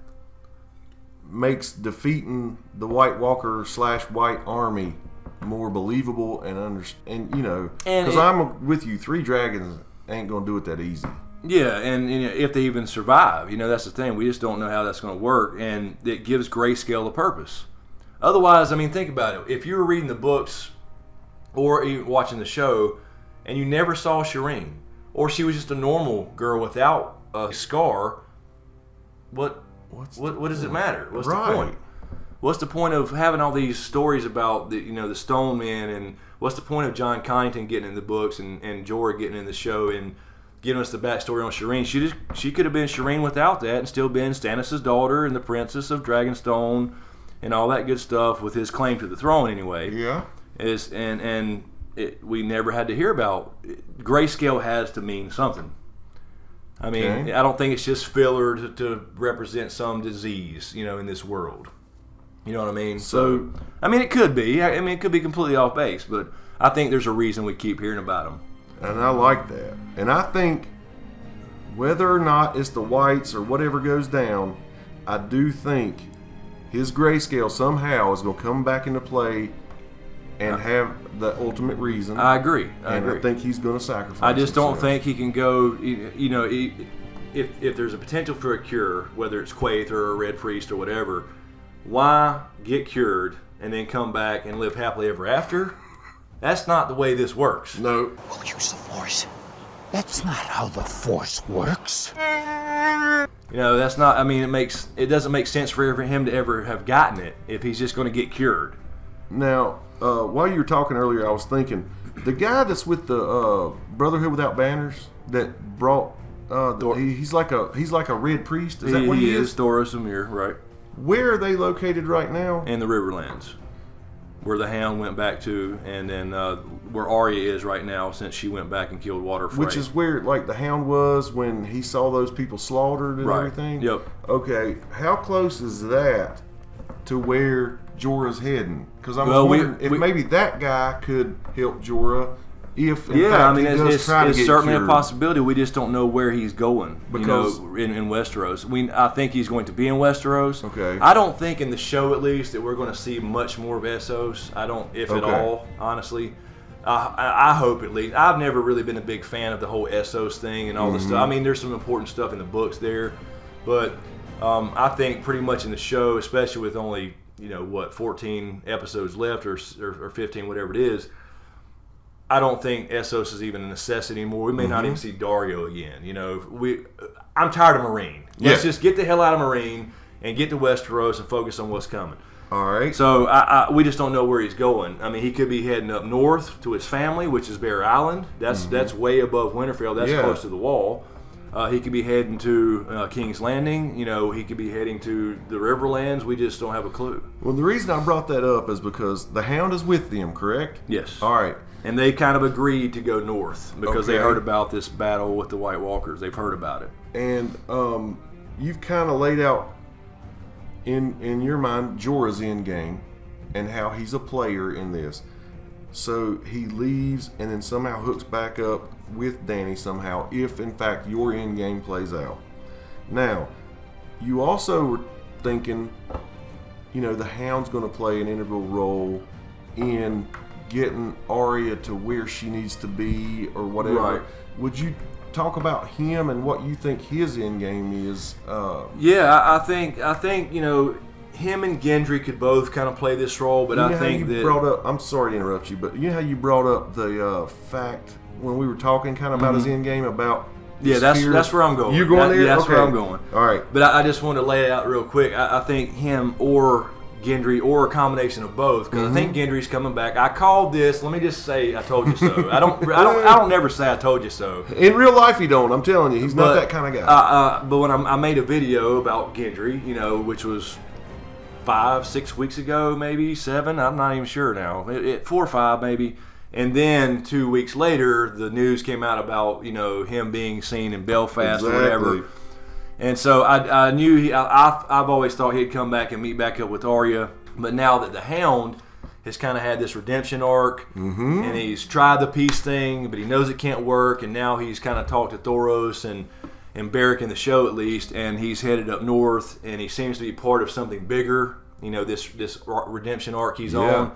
S2: makes defeating the White Walker / White Army more believable and because I'm with you, 3 dragons ain't gonna do it that easy.
S1: Yeah, and if they even survive, that's the thing. We just don't know how that's going to work, and it gives grayscale a purpose. Otherwise, think about it. If you were reading the books or even watching the show, and you never saw Shireen, or she was just a normal girl without a scar, what does it matter? What's the point? What's the point of having all these stories about the Stone Men, and what's the point of John Connington getting in the books and Jorah getting in the show and giving us the backstory on Shireen? She could have been Shireen without that and still been Stannis' daughter and the princess of Dragonstone and all that good stuff with his claim to the throne anyway.
S2: Yeah.
S1: We never had to hear about grayscale. Has to mean something. I don't think it's just filler to represent some disease, in this world. You know what I mean? So, it could be. It could be completely off base, but I think there's a reason we keep hearing about them.
S2: And I like that. And I think whether or not it's the whites or whatever goes down, I do think his grayscale somehow is going to come back into play and have the ultimate reason.
S1: I agree. I
S2: think he's going to sacrifice
S1: I just
S2: himself.
S1: don't think he can go, if there's a potential for a cure, whether it's Quaithe or a Red Priest or whatever, why get cured and then come back and live happily ever after? That's not the way this works.
S2: No.
S3: We'll use the Force. That's not how the Force works.
S1: That's not, it doesn't make sense for him to ever have gotten it if he's just going to get cured.
S2: Now, while you were talking earlier, I was thinking, the guy that's with the Brotherhood Without Banners that brought, he's like a Red Priest. Is that what he is?
S1: Thoros Amir, right.
S2: Where are they located right now?
S1: In the Riverlands. where the Hound went back to, and then where Arya is right now since she went back and killed Walter Frey.
S2: Which is where, like, the Hound was when he saw those people slaughtered and everything?
S1: Yep.
S2: Okay, how close is that to where Jorah's heading? Because I'm wondering if maybe that guy could help Jorah if, in fact, he does try to get
S1: it's certainly
S2: cured.
S1: a possibility. We just don't know where he's going,
S2: Because
S1: in Westeros. I think he's going to be in Westeros.
S2: Okay.
S1: I don't think in the show, at least, that we're going to see much more of Essos. I don't, if at all, honestly. I hope at least. I've never really been a big fan of the whole Essos thing and all this stuff. I mean, there's some important stuff in the books there, but I think pretty much in the show, especially with only 14 episodes left or 15, whatever it is, I don't think Essos is even a necessity anymore. We may not even see Dario again. I'm tired of Marine. Let's just get the hell out of Marine and get to Westeros and focus on what's coming.
S2: All right.
S1: So we just don't know where he's going. I mean, he could be heading up north to his family, which is Bear Island. That's way above Winterfell. That's close to the wall. He could be heading to King's Landing. He could be heading to the Riverlands. We just don't have a clue.
S2: Well, the reason I brought that up is because the Hound is with them, correct?
S1: Yes.
S2: All right.
S1: And they kind of agreed to go north because they heard about this battle with the White Walkers. They've heard about it.
S2: And you've kind of laid out in your mind Jorah's endgame and how he's a player in this. So he leaves and then somehow hooks back up with Dany somehow if, in fact, your endgame plays out. Now, you also were thinking, the Hound's going to play an integral role in getting Arya to where she needs to be or whatever.
S1: Right.
S2: Would you talk about him and what you think his end game is?
S1: I think him and Gendry could both kind of play this role, but I think that
S2: brought up. I'm sorry to interrupt you, but you know how you brought up the fact when we were talking kind of about his end game about.
S1: That's where I'm going.
S2: You going there?
S1: Yeah, that's
S2: okay.
S1: where I'm going.
S2: All right,
S1: but I just want to lay it out real quick. I think him or Gendry or a combination of both, because I think Gendry's coming back. I called this. Let me just say, I told you so. I don't never say I told you so.
S2: In real life, you don't. I'm telling you, he's not that kind of guy.
S1: But when I made a video about Gendry, which was 5-6 weeks ago, maybe 7. I'm not even sure now. 4 or 5 maybe. And then 2 weeks later, the news came out about him being seen in Belfast or whatever. And so I knew I've always thought he'd come back and meet back up with Arya. But now that the Hound has kind of had this redemption arc, and he's tried the peace thing, but he knows it can't work, and now he's kind of talked to Thoros and Beric in the show at least, and he's headed up north, and he seems to be part of something bigger. This redemption arc he's on.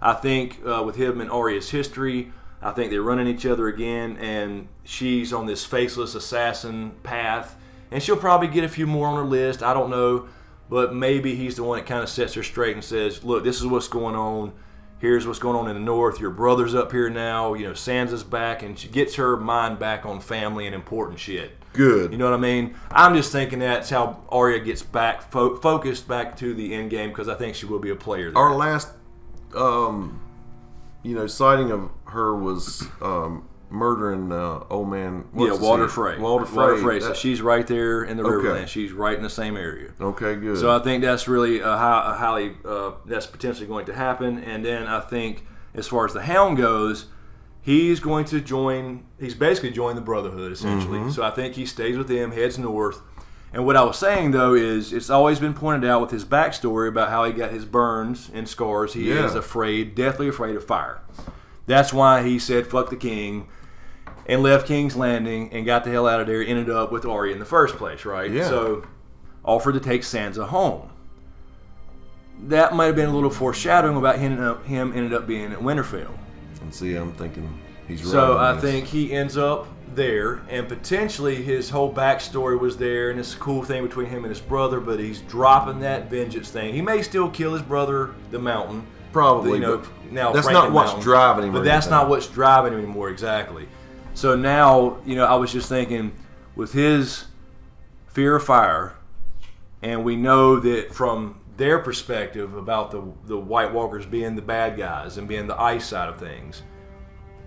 S1: I think with him and Arya's history, I think they're running each other again, and she's on this faceless assassin path. And she'll probably get a few more on her list. I don't know. But maybe he's the one that kind of sets her straight and says, look, this is what's going on. Here's what's going on in the north. Your brother's up here now. Sansa's back. And she gets her mind back on family and important shit.
S2: Good.
S1: You know what I mean? I'm just thinking that's how Arya gets back, focused back to the end game, because I think she will be a player there.
S2: Our last, sighting of her was... murdering old man.
S1: Walter Frey.
S2: Walter Frey.
S1: So she's right there in the Riverland. She's right in the same area.
S2: Okay, good.
S1: So I think that's really highly that's potentially going to happen. And then I think as far as the Hound goes, he's going to join. He's basically joined the Brotherhood essentially. So I think he stays with them, heads north. And what I was saying though is it's always been pointed out with his backstory about how he got his burns and scars. He is deathly afraid of fire. That's why he said fuck the king and left King's Landing and got the hell out of there, ended up with Arya in the first place, right?
S2: Yeah.
S1: So, offered to take Sansa home. That might have been a little foreshadowing about him ended up being at Winterfell.
S2: And see, I'm thinking he's right.
S1: So, I think he ends up there, and potentially his whole backstory was there, and it's a cool thing between him and his brother, but he's dropping that vengeance thing. He may still kill his brother, the Mountain.
S2: Probably,
S1: now
S2: that's
S1: Franken
S2: not what's
S1: Mountain,
S2: driving him.
S1: But that's not what's driving him anymore, exactly. So now, I was just thinking, with his fear of fire, and we know that from their perspective about the White Walkers being the bad guys and being the ice side of things,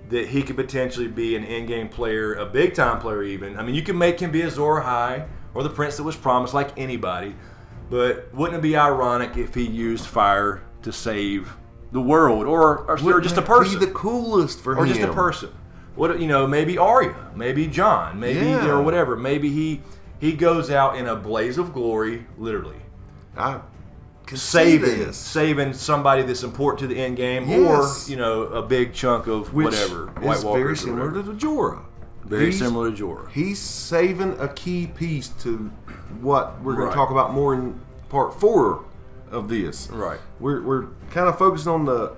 S1: that he could potentially be an in-game player, a big-time player even. I mean, you can make him be a Azor Ahai or the Prince that was promised, like anybody, but wouldn't it be ironic if he used fire to save the world, or just a person.
S2: Be the coolest for him.
S1: Or just a person. What, maybe Arya, maybe Jon, maybe or whatever. Maybe he goes out in a blaze of glory, literally. Saving somebody that's important to the end game,
S2: yes.
S1: or a big chunk of whatever.
S2: White Walkers. Very similar to Jorah.
S1: Very similar to Jorah.
S2: He's saving a key piece to what we're going to talk about more in part 4 of this.
S1: Right.
S2: We're kind of focused on the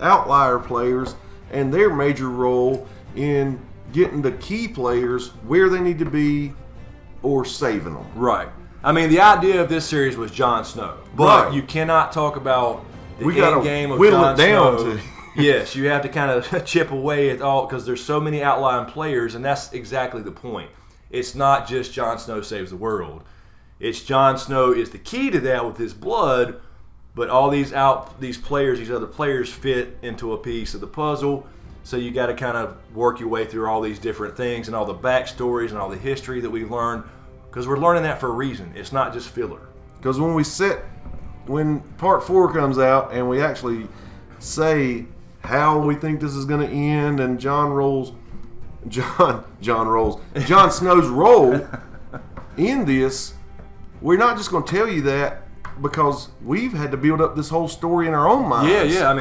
S2: outlier players and their major role in getting the key players where they need to be or saving them.
S1: Right. I mean, the idea of this series was Jon Snow, but you cannot talk about the end game of Jon Snow. Yes, you have to kind of chip away at all because there's so many outlying players, and that's exactly the point. It's not just Jon Snow saves the world. It's Jon Snow is the key to that with his blood, but all these other players fit into a piece of the puzzle. So you got to kind of work your way through all these different things and all the backstories and all the history that we've learned, because we're learning that for a reason. It's not just filler.
S2: Because when part 4 comes out and we actually say how we think this is going to end, and Jon Snow's role in this, we're not just going to tell you that because we've had to build up this whole story in our own minds.
S1: Yeah. I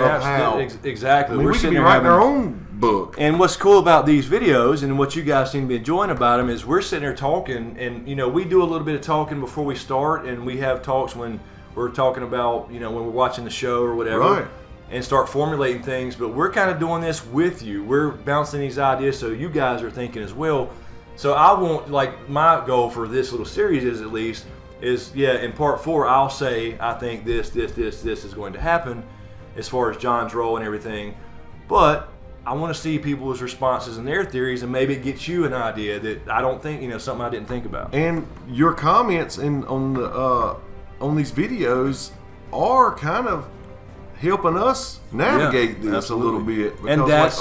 S1: mean, exactly.
S2: We could be writing our own book.
S1: And what's cool about these videos, and what you guys seem to be enjoying about them, is we're sitting there talking, and we do a little bit of talking before we start, and we have talks when we're talking about when we're watching the show or whatever.
S2: Right.
S1: And start formulating things, but we're kind of doing this with you. We're bouncing these ideas so you guys are thinking as well. So I want, my goal for this little series is in part 4 I'll say I think this is going to happen as far as Jon's role and everything, but I want to see people's responses and their theories, and maybe it gets you an idea that I don't think, something I didn't think about.
S2: And your comments on these videos are kind of helping us navigate this a little bit.
S1: And that's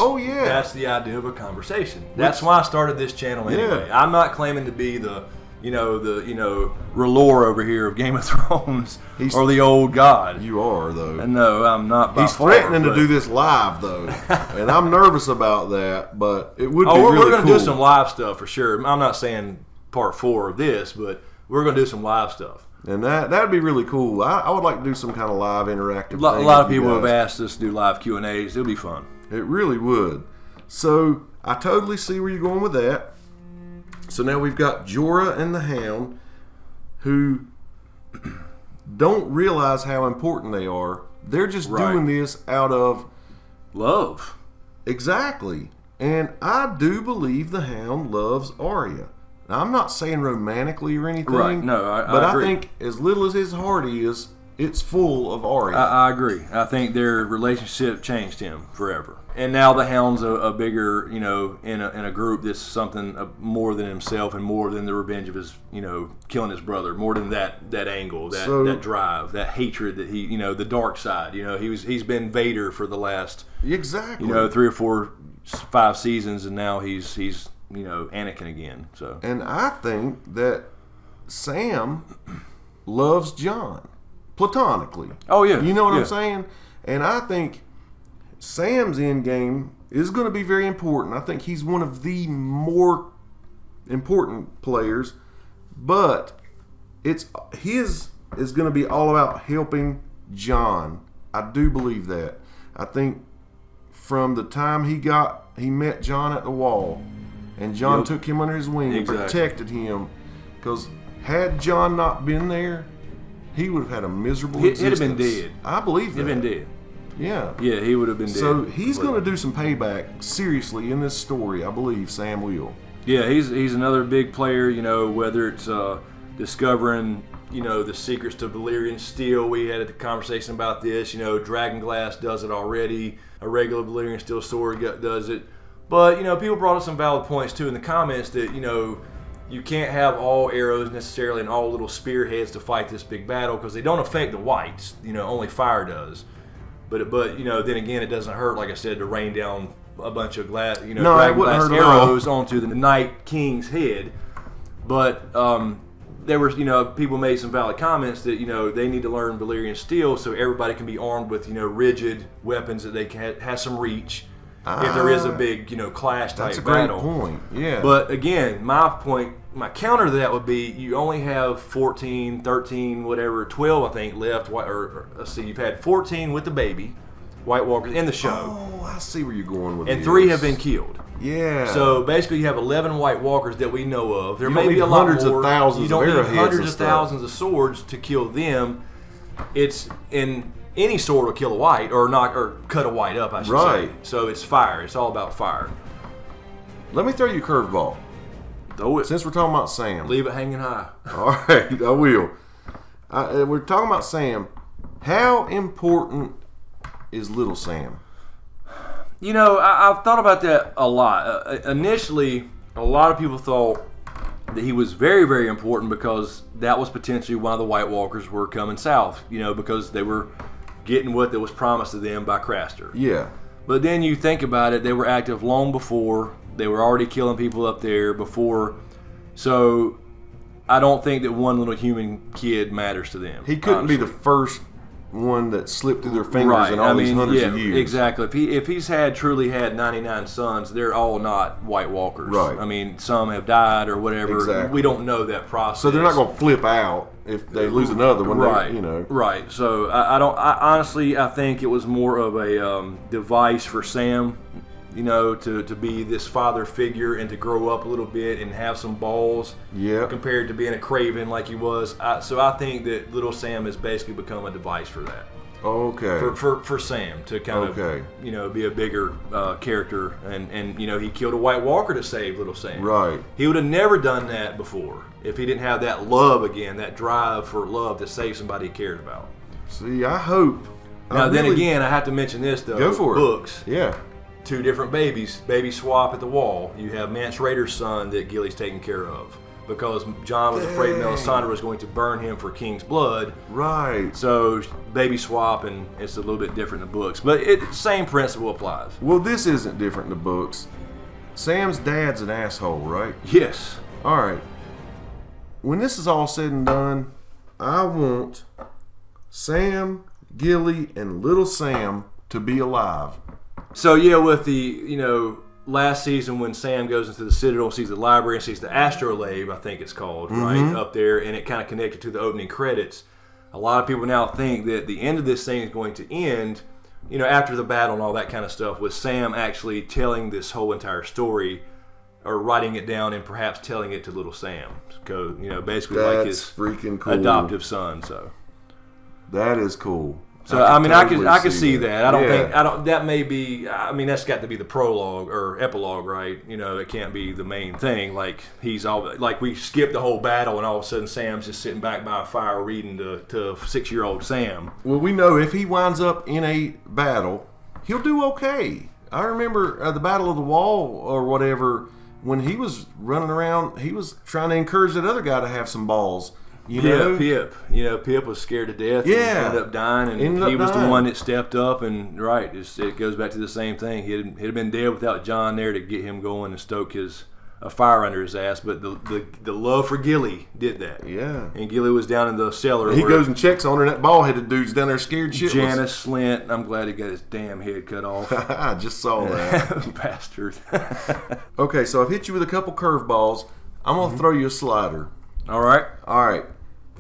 S1: the idea of a conversation. That's why I started this channel anyway. I'm not claiming to be the R'hllor over here of Game of Thrones or the old god.
S2: You are, though.
S1: No, I'm not.
S2: He's threatening to do this live, though, and I'm nervous about that. But it would be really
S1: we're going to
S2: cool.
S1: do some live stuff for sure. I'm not saying part 4 of this, but we're going to do some live stuff.
S2: And that'd be really cool. I would like to do some kind of live interactive thing.
S1: A lot of people have asked us to do live Q&As. It'll be fun.
S2: It really would. So I totally see where you're going with that. So now we've got Jorah and the Hound, who don't realize how important they are. They're just doing this out of
S1: love.
S2: Exactly. And I do believe the Hound loves Arya. Now, I'm not saying romantically or anything.
S1: Right, no,
S2: but
S1: I agree.
S2: I think as little as his heart is, it's full of Arya.
S1: I agree. I think their relationship changed him forever. And now the Hound's a bigger, in a group that's something more than himself and more than the revenge of his, killing his brother, more than that angle, that drive, that hatred that he, the dark side. He's been Vader for the last, 3 or 4, 5 seasons, and now he's Anakin again. So,
S2: and I think that Sam loves Jon platonically.
S1: Oh yeah,
S2: you know what I'm saying? And I think Sam's endgame is going to be very important. I think he's one of the more important players, but his is going to be all about helping Jon. I do believe that. I think from the time he met Jon at the wall, and Jon took him under his wing and protected him, because had Jon not been there, he would have had a miserable existence.
S1: He'd have been dead.
S2: I believe that.
S1: He'd have been dead.
S2: Yeah.
S1: Yeah, he would have been dead.
S2: So he's going to do some payback, seriously, in this story. I believe Sam will.
S1: Yeah, he's another big player, whether it's discovering, the secrets to Valyrian steel. We had a conversation about this. Dragonglass does it already. A regular Valyrian steel sword does it. But, people brought up some valid points, too, in the comments that, you can't have all arrows necessarily and all little spearheads to fight this big battle because they don't affect the whites. Only fire does. But then again, it doesn't hurt, like I said, to rain down a bunch of dragon glass arrows onto the Night King's head. But there was, people made some valid comments that, they need to learn Valyrian steel so everybody can be armed with, rigid weapons that they can have some reach if there is a big, clash type
S2: That's a great
S1: battle.
S2: point, yeah.
S1: But again, my counter to that would be you only have 14, 13, whatever, 12, I think, left. Or let's see, you've had 14 with the baby White Walkers in the show.
S2: Oh, I see where you're going with
S1: and
S2: this.
S1: 3 have been killed.
S2: Yeah.
S1: So basically, you have 11 White Walkers that we know of. There
S2: You
S1: may
S2: don't
S1: be
S2: need
S1: a lot
S2: hundreds of
S1: more.
S2: thousands
S1: You don't
S2: of
S1: need
S2: arrowheads
S1: hundreds
S2: and
S1: of
S2: stuff.
S1: thousands of swords to kill them. It's in any sword will kill a white or cut a white up. I should
S2: Right.
S1: say. So it's fire. It's all about fire.
S2: Let me throw you a curveball.
S1: Throw it.
S2: Since we're talking about Sam.
S1: Leave it hanging high.
S2: All right, I will. We're talking about Sam. How important is Little Sam?
S1: I've thought about that a lot. Initially, a lot of people thought that he was very, very important because that was potentially why the White Walkers were coming south, because they were getting what that was promised to them by Craster.
S2: Yeah.
S1: But then you think about it, they were active long before. They were already killing people up there before. So I don't think that one little human kid matters to them.
S2: He couldn't
S1: honestly.
S2: be the first one that slipped through their fingers in all these hundreds of years.
S1: Exactly. If he's truly had 99 sons, they're all not White Walkers.
S2: Right.
S1: I mean, some have died or whatever.
S2: Exactly.
S1: We don't know that process.
S2: So they're not going to flip out if they lose another one.
S1: Right.
S2: They,
S1: Right. So I think it was more of a device for Sam, to be this father figure and to grow up a little bit and have some balls.
S2: Yeah.
S1: Compared to being a craven like he was. So I think that little Sam has basically become a device for that.
S2: Okay.
S1: For Sam to kind of be a bigger character, and he killed a White Walker to save little Sam.
S2: Right.
S1: He would have never done that before if he didn't have that love again, that drive for love to save somebody he cared about.
S2: See, I hope.
S1: Now then again, I have to mention this though.
S2: Go for
S1: Books.
S2: it. Yeah.
S1: 2 different babies. Baby swap at the wall. You have Mance Rayder's son that Gilly's taking care of because Jon was afraid Melisandre was going to burn him for King's blood.
S2: Right.
S1: So baby swap, and it's a little bit different in the books, but same principle applies.
S2: Well, this isn't different in the books. Sam's dad's an asshole, right?
S1: Yes.
S2: All right. When this is all said and done, I want Sam, Gilly, and little Sam to be alive.
S1: So yeah, with the last season when Sam goes into the Citadel, sees the library, and sees the astrolabe, I think it's called, right up there, and it kind of connected to the opening credits. A lot of people now think that the end of this thing is going to end, after the battle and all that kind of stuff, with Sam actually telling this whole entire story, or writing it down and perhaps telling it to little Sam, basically
S2: That's
S1: like his
S2: freaking cool.
S1: adoptive son. So
S2: that is cool.
S1: So I could see
S2: that.
S1: that. That may be. That's got to be the prologue or epilogue, right? It can't be the main thing. Like we skipped the whole battle, and all of a sudden Sam's just sitting back by a fire reading to 6-year-old Sam.
S2: Well, we know if he winds up in a battle, he'll do okay. I remember the Battle of the Wall or whatever. When he was running around, he was trying to encourage that other guy to have some balls.
S1: Pip. Pip was scared to death.
S2: Yeah.
S1: And ended up dying, and he was the one that stepped up. And it goes back to the same thing. He'd have been dead without Jon there to get him going and stoke a fire under his ass. But the love for Gilly did that.
S2: Yeah.
S1: And Gilly was down in the cellar.
S2: He goes and checks on her, and that bald-headed dude's down there scared shitless.
S1: Janice Slint. I'm glad he got his damn head cut off.
S2: I just saw that.
S1: Bastard.
S2: Okay, so I've hit you with a couple curveballs. I'm going to throw you a slider.
S1: All right.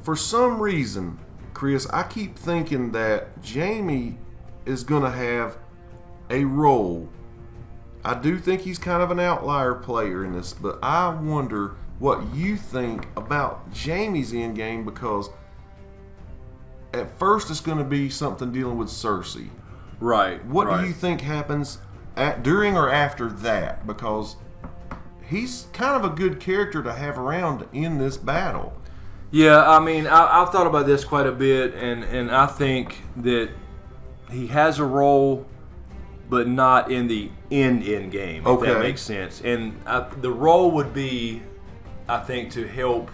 S2: For some reason, Chris, I keep thinking that Jaime is going to have a role. I do think he's kind of an outlier player in this, but I wonder what you think about Jaime's endgame, because at first it's going to be something dealing with Cersei.
S1: Right.
S2: What do you think happens during or after that? Because he's kind of a good character to have around in this battle.
S1: Yeah, I've thought about this quite a bit, and I think that he has a role, but not in the end game, if that makes sense. And the role would be, I think, to help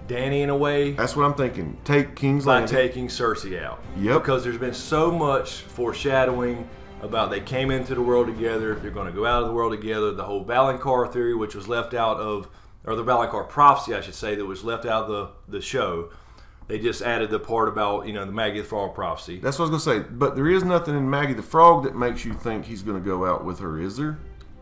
S1: Dany in a way.
S2: That's what I'm thinking. Take King's
S1: by
S2: Landing.
S1: taking Cersei out.
S2: Yep.
S1: Because there's been so much foreshadowing about they came into the world together, they're going to go out of the world together, the whole Valonqar theory, which was left out of or the Valakar prophecy, I should say, that was left out of the show. They just added the part about, the Maggie the Frog prophecy.
S2: That's what I was going to say. But there is nothing in Maggie the Frog that makes you think he's going to go out with her, is there?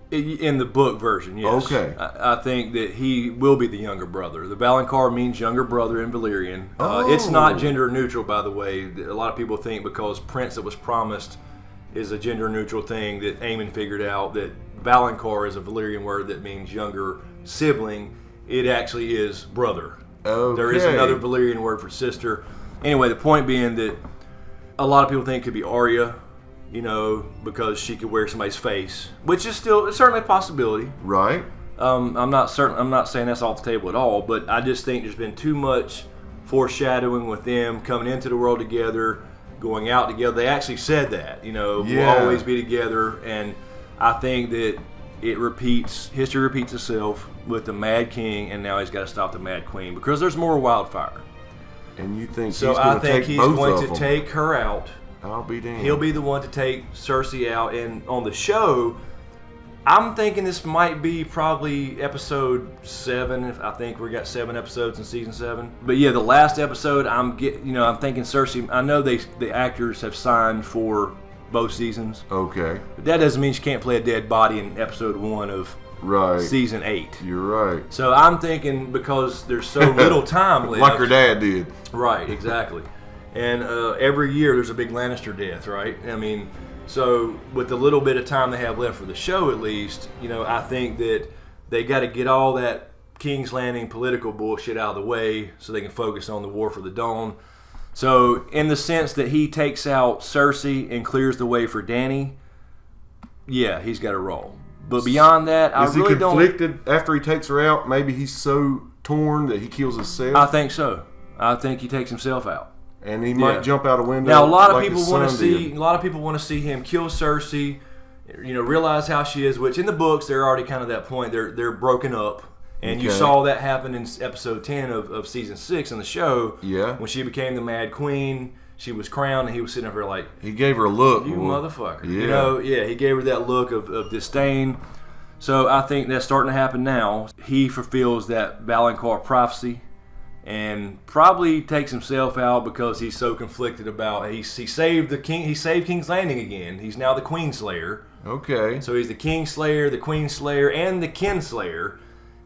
S1: In the book version, yes.
S2: Okay.
S1: I think that he will be the younger brother. The Valakar means younger brother in Valyrian. It's not gender neutral, by the way. A lot of people think because Prince that was promised is a gender neutral thing that Aemon figured out, that Valakar is a Valyrian word that means younger sibling. It actually is brother.
S2: Okay.
S1: There is another Valyrian word for sister. Anyway, the point being that a lot of people think it could be Arya, because she could wear somebody's face, which is still certainly a possibility.
S2: Right.
S1: I'm not saying that's off the table at all, but I just think there's been too much foreshadowing with them coming into the world together, going out together. They actually said that, we'll always be together, and I think that history repeats itself with the Mad King, and now he's got to stop the Mad Queen because there's more wildfire.
S2: And you think
S1: so? I think he's going to take her out.
S2: I'll be damned.
S1: He'll be the one to take Cersei out, and on the show, I'm thinking this might be probably episode 7. I think we got 7 episodes in season 7. But yeah, the last episode, I'm thinking Cersei. I know the actors have signed for both seasons.
S2: Okay.
S1: But that doesn't mean she can't play a dead body in episode 1 of season 8.
S2: You're right.
S1: So I'm thinking because there's so little time left.
S2: Like her dad did.
S1: Right, exactly. And every year there's a big Lannister death, right? I mean, so with the little bit of time they have left for the show, at least, I think that they got to get all that King's Landing political bullshit out of the way so they can focus on the War for the Dawn. So in the sense that he takes out Cersei and clears the way for Dany, yeah, he's got to roll. But beyond that, I really don't...
S2: Is he conflicted after he takes her out? Maybe he's so torn that he kills himself?
S1: I think so. I think he takes himself out.
S2: And he might jump out a window.
S1: Now, a lot of people want to see him kill Cersei, realize how she is. Which in the books they're already kind of that point. They're broken up, and you saw that happen in episode 10 of season 6 in the show.
S2: Yeah. When
S1: she became the Mad Queen, she was crowned, and he was sitting over like,
S2: he gave her a look.
S1: You motherfucker.
S2: Yeah.
S1: He gave her that look of disdain. So I think that's starting to happen now. He fulfills that Valakar prophecy. And probably takes himself out because he's so conflicted about he saved the king. He saved King's Landing again. He's now the Queen Slayer.
S2: Okay.
S1: So he's the King Slayer, the Queen Slayer, and the Kin Slayer.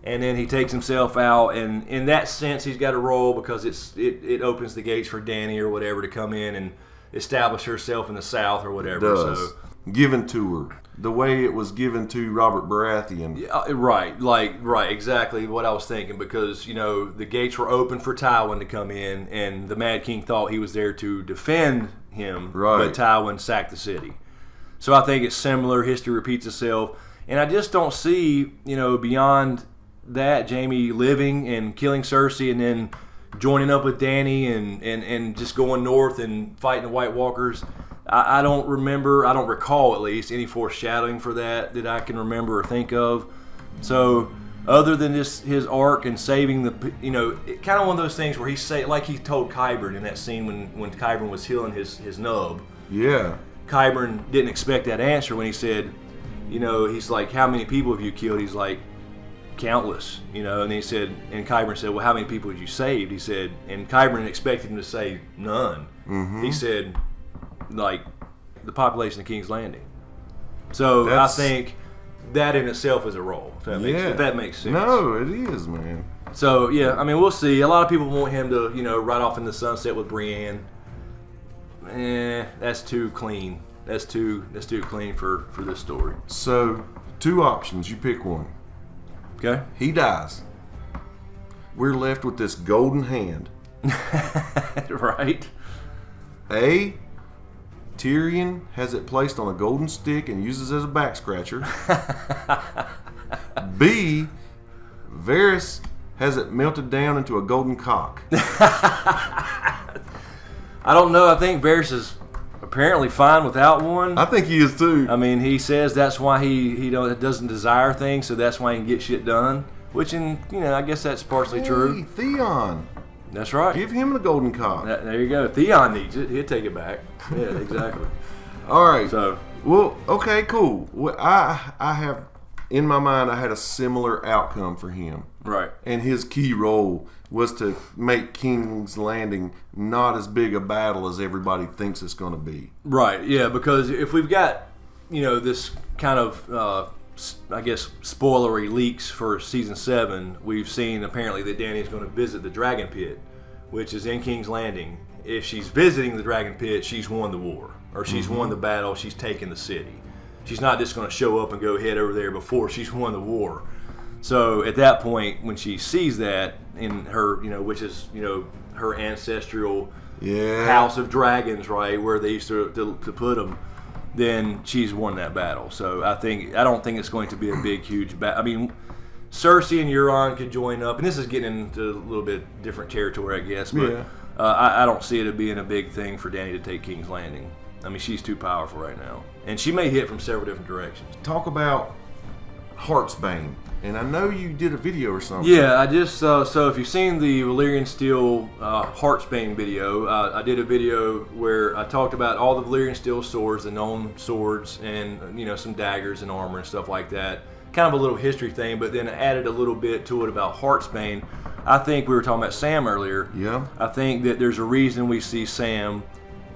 S1: And then he takes himself out, and in that sense, he's got to roll because it opens the gates for Dany or whatever to come in and establish herself in the South or whatever.
S2: It does. So, given to her. The way it was given to Robert Baratheon.
S1: Yeah, right, exactly what I was thinking, because, the gates were open for Tywin to come in, and the Mad King thought he was there to defend him, but Tywin sacked the city. So I think it's similar, history repeats itself, and I just don't see, beyond that, Jaime living and killing Cersei and then joining up with Dany and just going north and fighting the White Walkers. I don't recall at least any foreshadowing for that I can remember or think of. So other than just his arc and saving the, kind of one of those things where like he told Qyburn in that scene when Qyburn was healing his nub.
S2: Yeah.
S1: Qyburn didn't expect that answer when he said, he's like, how many people have you killed? He's like, countless, and he said, and Qyburn said, well, how many people have you saved? He said, and Qyburn expected him to say none. Mm-hmm. He said, like, the population of King's Landing. So I think that in itself is a role, if that makes sense.
S2: No, it is, man.
S1: So yeah, I mean, we'll see. A lot of people want him to, ride off in the sunset with Brienne. That's too clean. That's too clean for this story.
S2: So 2 options, you pick one.
S1: Okay.
S2: He dies. We're left with this golden hand.
S1: Right.
S2: A, Tyrion has it placed on a golden stick and uses it as a back scratcher. B, Varys has it melted down into a golden cock.
S1: I don't know. I think Varys is apparently fine without one.
S2: I think he is too.
S1: I mean, he says that's why he doesn't desire things, so that's why he can get shit done. Which, I guess that's partially true.
S2: Theon.
S1: That's right.
S2: Give him the golden cock.
S1: There you go. Theon needs it. He'll take it back. Yeah, exactly.
S2: All right.
S1: So,
S2: well, okay, cool. Well, I have in my mind, I had a similar outcome for him.
S1: Right.
S2: And his key role was to make King's Landing not as big a battle as everybody thinks it's going to be.
S1: Right, yeah, because if we've got, this kind of, I guess, spoilery leaks for Season 7, we've seen apparently that Dany's going to visit the Dragon Pit, which is in King's Landing. If she's visiting the Dragon Pit, she's won the war, or she's won the battle, she's taken the city. She's not just going to show up and go head over there before she's won the war. So at that point, when she sees that in her, which is, her ancestral house of dragons, right, where they used to put them, then she's won that battle. So I don't think it's going to be a big, huge battle. I mean, Cersei and Euron could join up, and this is getting into a little bit different territory, I guess. But I don't see it being a big thing for Dany to take King's Landing. I mean, she's too powerful right now, and she may hit from several different directions.
S2: Talk about Heartsbane. And I know you did a video or something.
S1: Yeah, I just so if you've seen the Valyrian Steel Heartsbane video, I did a video where I talked about all the Valyrian Steel swords, the known swords, and some daggers and armor and stuff like that. Kind of a little history thing, but then added a little bit to it about Heartsbane. I think we were talking about Sam earlier.
S2: Yeah.
S1: I think that there's a reason we see Sam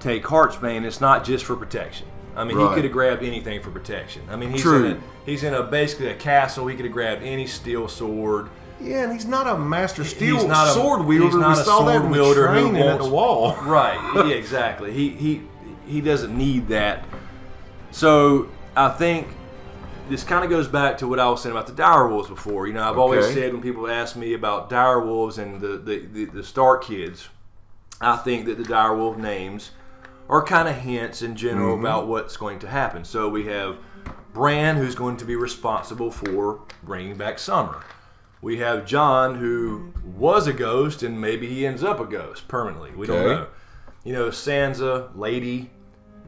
S1: take Heartsbane. It's not just for protection. I mean, he could have grabbed anything for protection. I mean, he's in basically a castle. He could have grabbed any steel sword.
S2: Yeah, and he's not a master steel
S1: sword wielder.
S2: He's not a sword wielder training at the wall.
S1: Right. Yeah, exactly. He doesn't need that. So I think this kind of goes back to what I was saying about the direwolves before. I've always said when people ask me about direwolves and the Stark kids, I think that the direwolf names are kind of hints in general about what's going to happen. So we have Bran, who's going to be responsible for bringing back summer. We have Jon, who was a ghost, and maybe he ends up a ghost permanently. We don't know. Sansa, Lady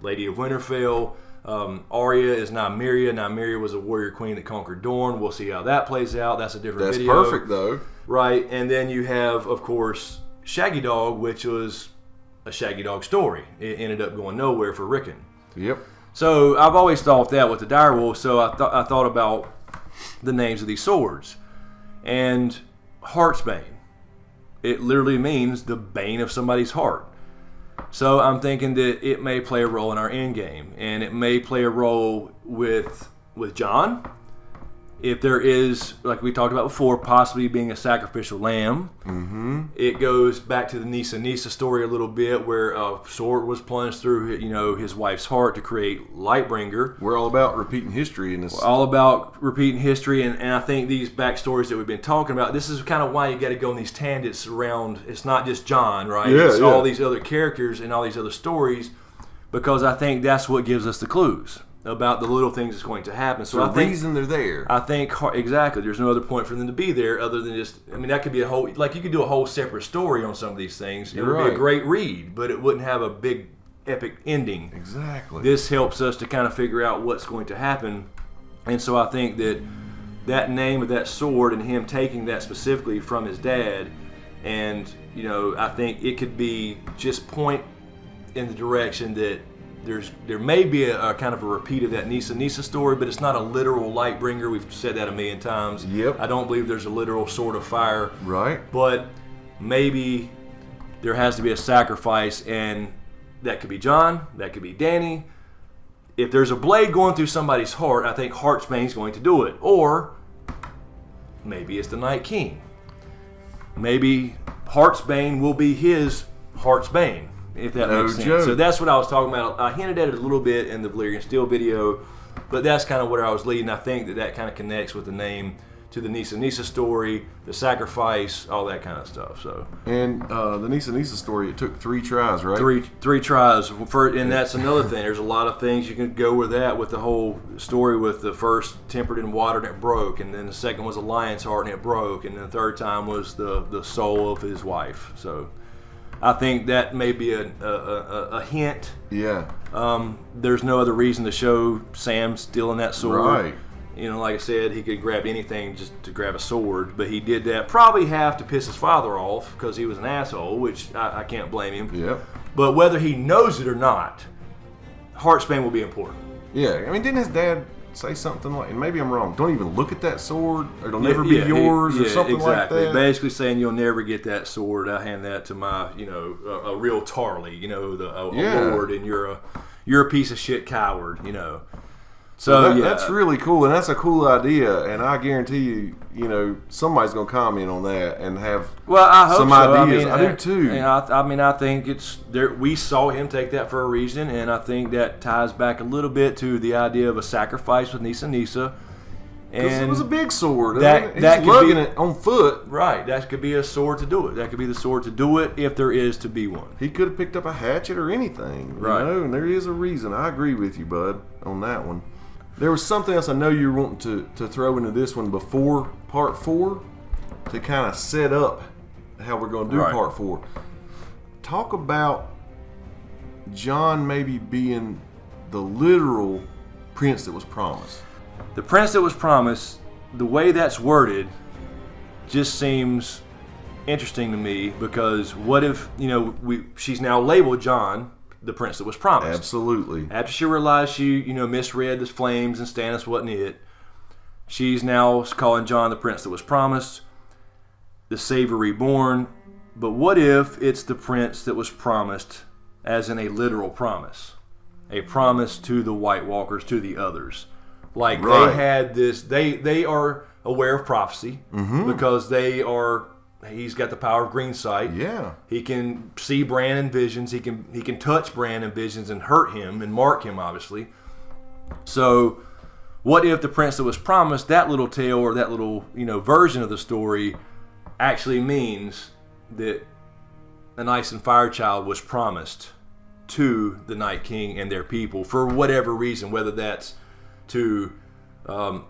S1: of Winterfell. Arya is Nymeria. Nymeria was a warrior queen that conquered Dorne. We'll see how that plays out. That's a different video.
S2: That's perfect, though.
S1: Right, and then you have, of course, Shaggy Dog, which was a Shaggy Dog story. It ended up going nowhere for Rickon.
S2: Yep.
S1: So I've always thought that with the direwolf. So I thought about the names of these swords, and Heartsbane. It literally means the bane of somebody's heart. So I'm thinking that it may play a role in our endgame, and it may play a role with Jon. If there is, like we talked about before, possibly being a sacrificial lamb. It goes back to the Nissa story a little bit, where a sword was plunged through his wife's heart to create Lightbringer.
S2: We're all about repeating history in this.
S1: We're all about repeating history, and I think these backstories that we've been talking about, this is kind of why you got to go on these tangents around. It's not just Jon, right? It's all these other characters and all these other stories, because I think that's what gives us the clues about the little things that's going to happen. So
S2: the reason they're there.
S1: I think, exactly, there's no other point for them to be there other than just, that could be a whole, like you could do a whole separate story on some of these things. It would be a great read, but it wouldn't have a big epic ending.
S2: Exactly.
S1: This helps us to kind of figure out what's going to happen. And so I think that name of that sword and him taking that specifically from his dad, and, I think it could be just point in the direction that there may be a kind of a repeat of that Nissa story, but it's not a literal Lightbringer. We've said that a million times.
S2: Yep.
S1: I don't believe there's a literal sword of fire.
S2: Right.
S1: But maybe there has to be a sacrifice, and that could be Jon, that could be Dany. If there's a blade going through somebody's heart, I think Heartsbane's going to do it. Or maybe it's the Night King. Maybe Heartsbane will be his Heartsbane, if that makes sense.
S2: Joke.
S1: So that's what I was talking about. I hinted at it a little bit in the Valyrian Steel video, but that's kind of where I was leading. I think that kind of connects with the name to the Nissa story, the sacrifice, all that kind of stuff. So.
S2: And the Nissa story, it took 3 tries, right?
S1: Three tries. And that's another thing. There's a lot of things you can go with that, with the whole story with the first tempered in water and it broke, and then the second was a lion's heart and it broke, and then the third time was the soul of his wife. So I think that may be a hint.
S2: Yeah.
S1: There's no other reason to show Sam stealing that sword.
S2: Right.
S1: Like I said, he could grab anything just to grab a sword, but he did that probably half to piss his father off because he was an asshole, which I can't blame him.
S2: Yep.
S1: But whether he knows it or not, Heartsbane will be important.
S2: Yeah, I mean, didn't his dad say something like, and maybe I'm wrong, don't even look at that sword, or it'll never be yours, or something
S1: exactly.
S2: like that.
S1: Basically saying you'll never get that sword. I hand that to my, a real Tarly, a lord, and you're a piece of shit coward, So
S2: that's really cool, and that's a cool idea, and I guarantee you, somebody's going to comment on that and have
S1: I hope
S2: some
S1: so.
S2: ideas. I do too.
S1: And I think it's there. We saw him take that for a reason, and I think that ties back a little bit to the idea of a sacrifice with Nisa.
S2: Because it was a big sword.
S1: He's
S2: lugging it on foot.
S1: Right. That could be a sword to do it. That could be the sword to do it if there is to be one.
S2: He could have picked up a hatchet or anything.
S1: Right.
S2: And there is a reason. I agree with you, bud, on that one. There was something else I know you were wanting to throw into this one before part 4 to kind of set up how we're going to do part 4. Talk about Jon maybe being the literal prince that was promised.
S1: The prince that was promised, the way that's worded just seems interesting to me, because what if, she's now labeled Jon the prince that was promised.
S2: Absolutely.
S1: After she realized she, misread the flames and Stannis wasn't it, she's now calling Jon the prince that was promised, the Savior reborn. But what if it's the prince that was promised as in a literal promise? A promise to the White Walkers, to the others. Like they had this, they are aware of prophecy because he's got the power of green sight.
S2: Yeah.
S1: He can see Bran in visions. He can touch Bran in visions and hurt him and mark him, obviously. So what if the prince that was promised, that little tale or that little, version of the story actually means that an Ice and Fire child was promised to the Night King and their people for whatever reason, whether that's to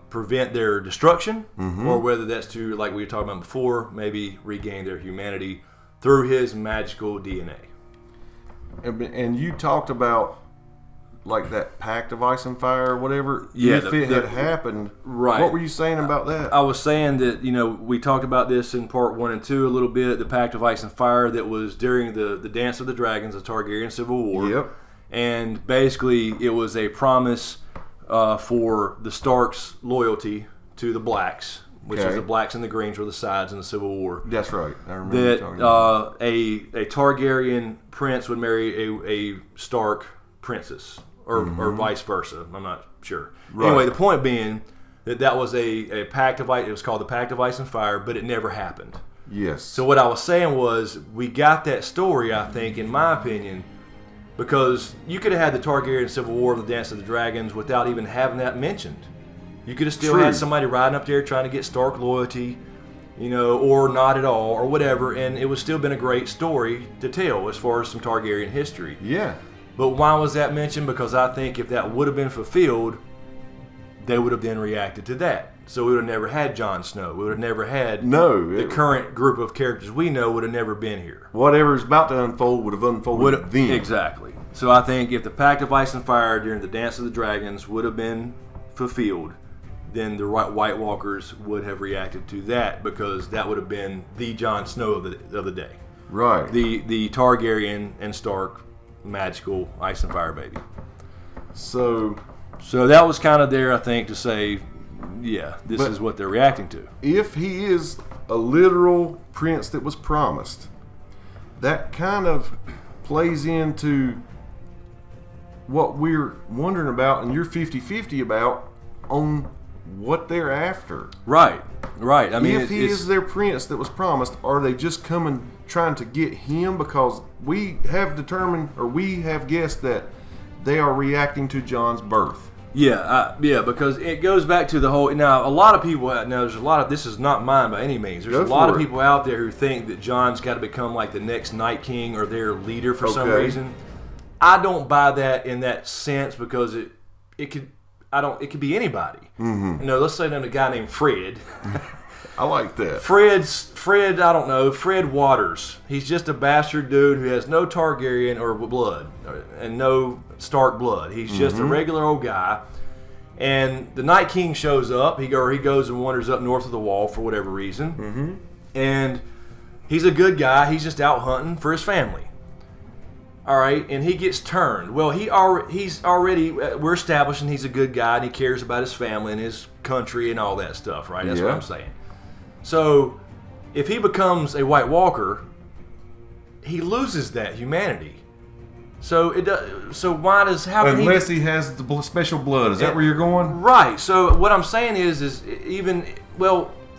S1: prevent their destruction, or whether that's to, like we were talking about before, maybe regain their humanity through his magical DNA.
S2: And you talked about like that pact of ice and fire or whatever.
S1: Yeah,
S2: if it had happened,
S1: right?
S2: What were you saying about that?
S1: I was saying that we talked about this in part 1 and 2 a little bit. The pact of ice and fire that was during the Dance of the Dragons, the Targaryen Civil War.
S2: Yep.
S1: And basically, it was a promise for the Starks' loyalty to the Blacks, which is the Blacks and the Greens were the sides in the Civil War.
S2: That's right. I remember
S1: that
S2: talking about
S1: a Targaryen prince would marry a Stark princess, or vice versa. I'm not sure. Right. Anyway, the point being that was a pact of ice. It was called the Pact of Ice and Fire, but it never happened.
S2: Yes.
S1: So what I was saying was, we got that story, I think, in my opinion, because you could have had the Targaryen Civil War and the Dance of the Dragons without even having that mentioned. You could have still had somebody riding up there trying to get Stark loyalty, or not at all, or whatever, and it would still been a great story to tell as far as some Targaryen history.
S2: Yeah.
S1: But why was that mentioned? Because I think if that would have been fulfilled, they would have then reacted to that. So we would have never had Jon Snow. We would have never had the current group of characters we know would have never been here.
S2: Whatever's about to unfold would have unfolded then.
S1: Exactly. So I think if the Pact of Ice and Fire during the Dance of the Dragons would have been fulfilled, then the White Walkers would have reacted to that, because that would have been the Jon Snow of the day.
S2: Right.
S1: The Targaryen and Stark magical Ice and Fire baby. So that was kind of there, I think, to say, yeah, this is what they're reacting to.
S2: If he is a literal prince that was promised, that kind of plays into what we're wondering about, and you're 50-50 about on what they're after.
S1: Right. I mean,
S2: if he is their prince that was promised, are they just coming trying to get him? Because we have determined, or we have guessed, that they are reacting to Jon's birth.
S1: Yeah, because it goes back to the whole. Now, a lot of people. There's a lot of. This is not mine by any means. There's a lot of people out there who think that Jon's got to become like the next Night King or their leader for some reason. I don't buy that in that sense, because it could. It could be anybody. Mm-hmm. Let's say there's a guy named Fred.
S2: I like that.
S1: Fred, I don't know, Fred Waters. He's just a bastard dude who has no Targaryen or blood and no Stark blood. He's just a regular old guy. And the Night King shows up. He goes and wanders up north of the Wall for whatever reason. Mm-hmm. And he's a good guy. He's just out hunting for his family. All right, and he gets turned. Well, he's already we're establishing he's a good guy and he cares about his family and his country and all that stuff, right? That's what I'm saying. So, if he becomes a White Walker, he loses that humanity. So why does
S2: unless he has the special blood? Is that where you're going?
S1: Right. So what I'm saying is even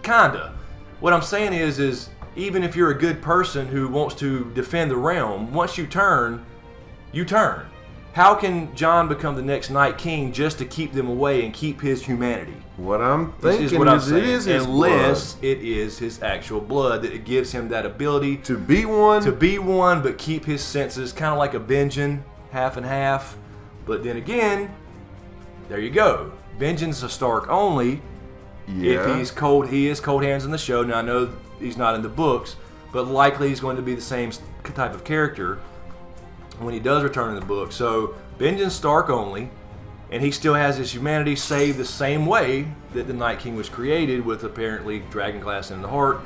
S1: kinda. What I'm saying is even if you're a good person who wants to defend the realm, once you turn, you turn. How can Jon become the next Night King just to keep them away and keep his humanity?
S2: What I'm thinking is
S1: it is his unless
S2: blood.
S1: It is his actual blood that it gives him that ability
S2: to be one,
S1: but keep his senses, kind of like a Benjen, half and half. But then again, there you go. Benjen's a Stark only.
S2: Yeah.
S1: If he's cold, he is cold hands in the show. Now I know he's not in the books, but likely he's going to be the same type of character when he does return in the book. So Benjen's Stark only, and he still has his humanity saved the same way that the Night King was created, with apparently dragon glass in the heart.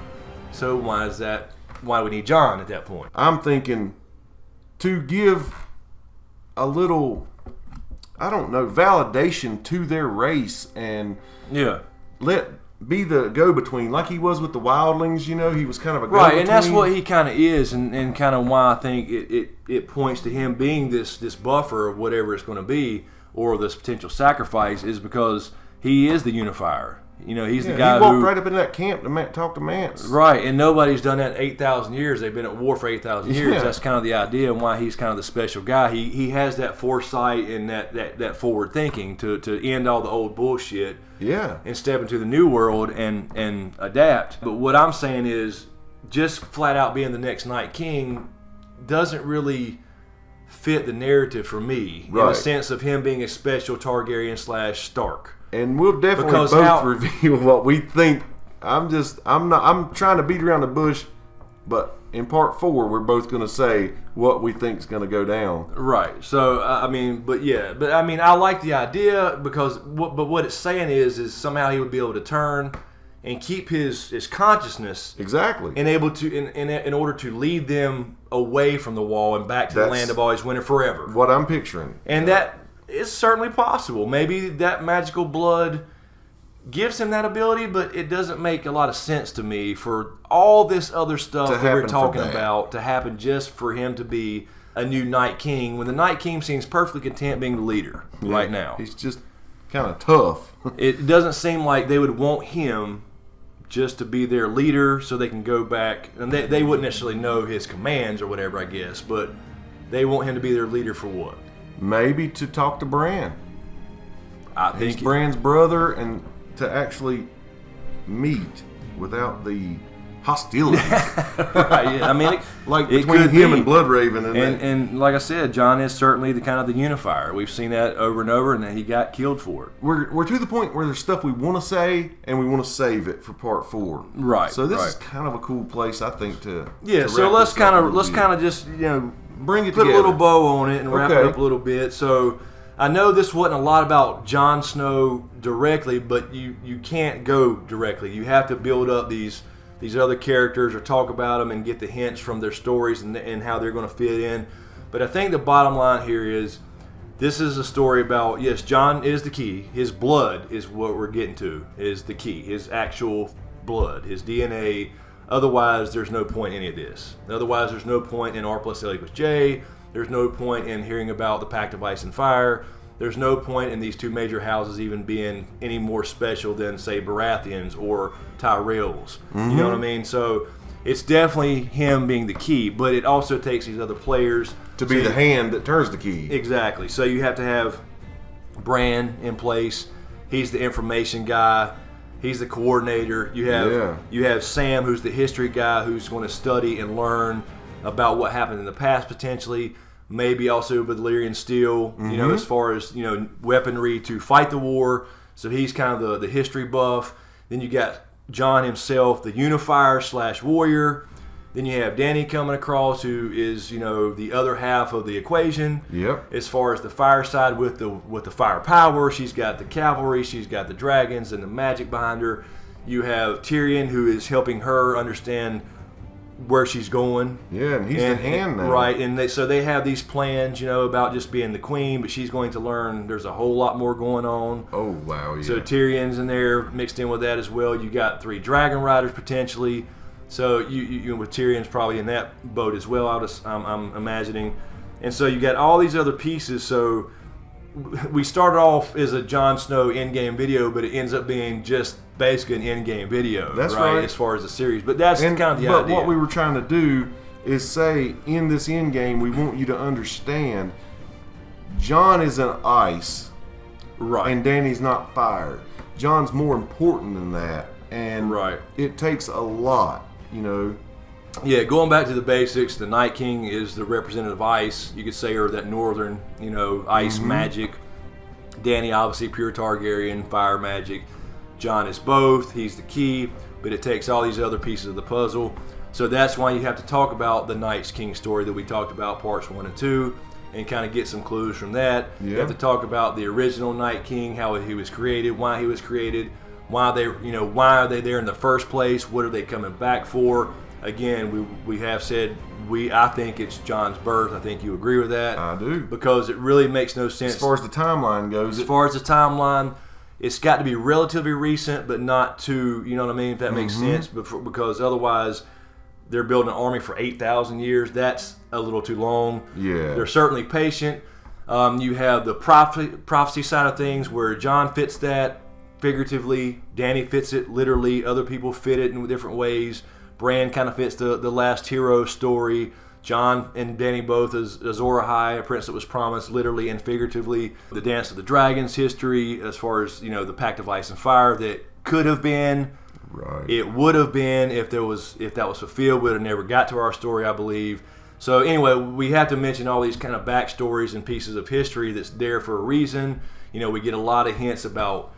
S1: So why do we need Jon at that point?
S2: I'm thinking to give a little, I don't know, validation to their race and be the go-between, like he was with the wildlings. He was kind of a go-between.
S1: Right, and that's what he kind of is, and kind of why I think it points to him being this buffer of whatever it's going to be, or this potential sacrifice, is because he is the unifier. He's the guy
S2: he walked
S1: who
S2: right up in that camp to talk to Mance.
S1: Right, and nobody's done that in 8,000 years. They've been at war for 8,000 years.
S2: Yeah.
S1: That's kind of the idea and why he's kind of the special guy. He has that foresight and that forward thinking to end all the old bullshit.
S2: Yeah.
S1: And step into the new world and adapt. But what I'm saying is, just flat out being the next Night King doesn't really fit the narrative for me, in the sense of him being a special Targaryen / Stark.
S2: And we'll definitely reveal what we think. I'm trying to beat around the bush, but in part 4 we're both going to say what we think is going to go down.
S1: Right. So I like the idea, because what it's saying is somehow he would be able to turn and keep his consciousness
S2: exactly,
S1: and able to in order to lead them away from the wall and back to the land of always winter forever.
S2: What I'm picturing,
S1: and that is certainly possible. Maybe that magical blood gives him that ability, but it doesn't make a lot of sense to me for all this other stuff that we're talking about to happen just for him to be a new Night King, when the Night King seems perfectly content being the leader right now.
S2: He's just kind of tough.
S1: It doesn't seem like they would want him just to be their leader so they can go back, and they wouldn't necessarily know his commands or whatever, I guess, but they want him to be their leader for what?
S2: Maybe to talk to Bran.
S1: I think
S2: he's Bran's brother, and to actually meet without the hostility.
S1: Right, yeah. I mean,
S2: like between him and Bloodraven,
S1: and like I said, Jon is certainly the kind of the unifier. We've seen that over and over, and he got killed for it.
S2: We're to the point where there's stuff we want to say, and we want to save it for part 4.
S1: Right.
S2: So this is kind of a cool place, I think, to
S1: so let's kind of just
S2: bring it
S1: put
S2: together.
S1: a little bow on it and wrap it up a little bit. So I know this wasn't a lot about Jon Snow directly, but you can't go directly. You have to build up these other characters or talk about them and get the hints from their stories and how they're going to fit in. But I think the bottom line here is, this is a story about, yes, Jon is the key. His blood is what we're getting to, is the key. His actual blood, his DNA. Otherwise, there's no point in any of this. Otherwise, there's no point in R+L J. There's no point in hearing about the Pact of Ice and Fire. There's no point in these two major houses even being any more special than, say, Baratheons or Tyrells. You know what I mean? So it's definitely him being the key, but it also takes these other players
S2: to be the hand that turns the key.
S1: Exactly. So you have to have Bran in place. He's the information guy. He's the coordinator. You have Sam, who's the history guy, who's going to study and learn about what happened in the past potentially. Maybe also Valyrian steel, as far as, weaponry to fight the war. So he's kind of the history buff. Then you got Jon himself, the unifier / warrior. Then you have Dany coming across, who is, the other half of the equation.
S2: Yep.
S1: As far as the fire side with the fire power, she's got the cavalry, she's got the dragons and the magic behind her. You have Tyrion, who is helping her understand where she's going.
S2: Yeah, and he's the hand now.
S1: Right, and so they have these plans, about just being the queen, but she's going to learn there's a whole lot more going on.
S2: Oh, wow, yeah.
S1: So Tyrion's in there mixed in with that as well. You got 3 dragon riders potentially. So you with Tyrion's probably in that boat as well, I'm imagining. And so you got all these other pieces. So we started off as a Jon Snow endgame video, but it ends up being just basically an endgame video.
S2: That's right.
S1: As far as the series. But that's kind of the idea.
S2: But what we were trying to do is say, in this endgame, we want you to understand Jon is an ice.
S1: Right.
S2: And Dany's not fire. Jon's more important than that. And it takes a lot,
S1: Yeah, going back to the basics, the Night King is the representative ice, you could say, or that northern, ice magic. Dany, obviously, pure Targaryen, fire magic. Jon is both. He's the key, but it takes all these other pieces of the puzzle. So that's why you have to talk about the Night King story that we talked about, parts 1 and 2, and kind of get some clues from that.
S2: Yeah.
S1: You have to talk about the original Night King, how he was created, why he was created, why are they there in the first place? What are they coming back for? Again, we have said I think it's Jon's birth. I think you agree with that.
S2: I do,
S1: because it really makes no sense
S2: as far as the timeline goes.
S1: As far as the timeline, it's got to be relatively recent, but not too. You know what I mean? If that makes sense, because otherwise they're building an army for 8,000 years. That's a little too long.
S2: Yeah,
S1: they're certainly patient. You have the prophecy side of things where Jon fits that figuratively, Dany fits it literally, other people fit it in different ways. Bran kind of fits the last hero story. Jon and Dany both as Azor Ahai, a prince that was promised, literally and figuratively. The Dance of the Dragons history, as far as the Pact of Ice and Fire, that could have been.
S2: Right.
S1: It would have been if that was fulfilled. Would have never got to our story, I believe. So anyway, we have to mention all these kind of backstories and pieces of history that's there for a reason. We get a lot of hints about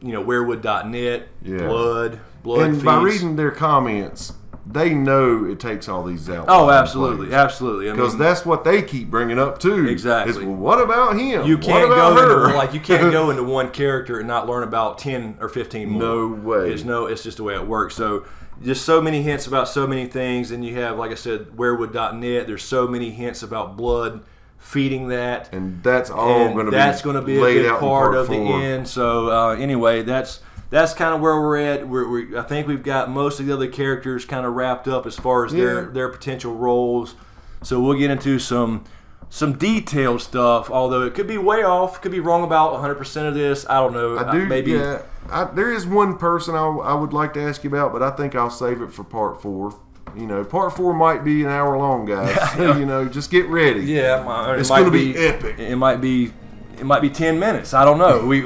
S1: werewood.net, blood
S2: and
S1: feast.
S2: by reading their comments, they know it takes all these out.
S1: Oh, absolutely, absolutely.
S2: Because that's what they keep bringing up too.
S1: Exactly.
S2: Is, well, what about him?
S1: You can't
S2: what about
S1: go
S2: her?
S1: into you can't go into one character and not learn about 10 or 15 more.
S2: No way.
S1: It's just the way it works. So just so many hints about so many things, and you have, like I said, werewood.net. There's so many hints about blood feeding that,
S2: and that's all going to be
S1: that's going to be a big part of the end. So anyway, that's kind of where we're at. I think we've got most of the other characters kind of wrapped up as far as their potential roles. So we'll get into some detailed stuff, although it could be way off, could be wrong about 100% of this. I don't know.
S2: There is one person I would like to ask you about, but I think I'll save it for part 4. Part 4 might be an hour long, guys. Just get ready.
S1: Yeah,
S2: it's going to be epic.
S1: It might be 10 minutes. I don't know. We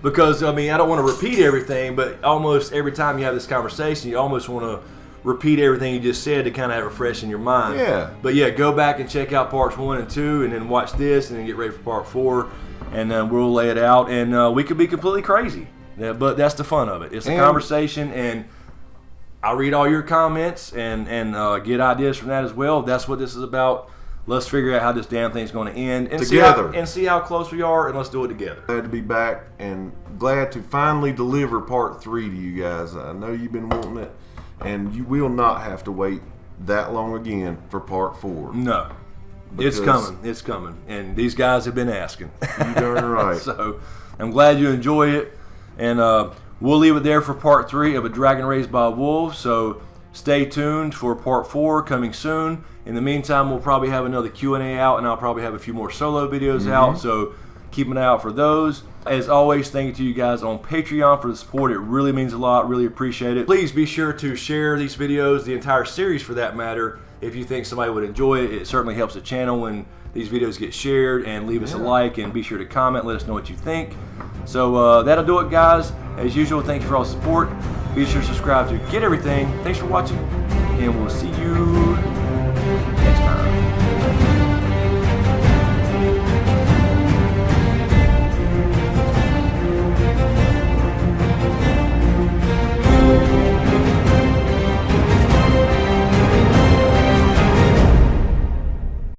S1: because I don't want to repeat everything, but almost every time you have this conversation, you almost want to repeat everything you just said to kind of have it fresh in your mind.
S2: Yeah.
S1: But yeah, go back and check out parts 1 and 2, and then watch this, and then get ready for part 4, and we'll lay it out, and we could be completely crazy. Yeah, but that's the fun of it. It's a conversation, and I'll read all your comments and get ideas from that as well. That's what this is about. Let's figure out how this damn thing's going to end and
S2: together,
S1: see how close we are, and let's do it together.
S2: Glad to be back and glad to finally deliver part 3 to you guys. I know you've been wanting it, and you will not have to wait that long again for part 4.
S1: No, it's coming. It's coming, and these guys have been asking.
S2: You darn right.
S1: So I'm glad you enjoy it, and we'll leave it there for part 3 of A Dragon Raised by Wolves. So stay tuned for part 4 coming soon. In the meantime, we'll probably have another Q&A out, and I'll probably have a few more solo videos out. So keep an eye out for those. As always, thank you to you guys on Patreon for the support. It really means a lot. Really appreciate it. Please be sure to share these videos, the entire series for that matter, if you think somebody would enjoy it. It certainly helps the channel when these videos get shared, and leave us a like, and be sure to comment. Let us know what you think. So that'll do it, guys. As usual, thank you for all the support. Be sure to subscribe to get everything. Thanks for watching, and we'll see you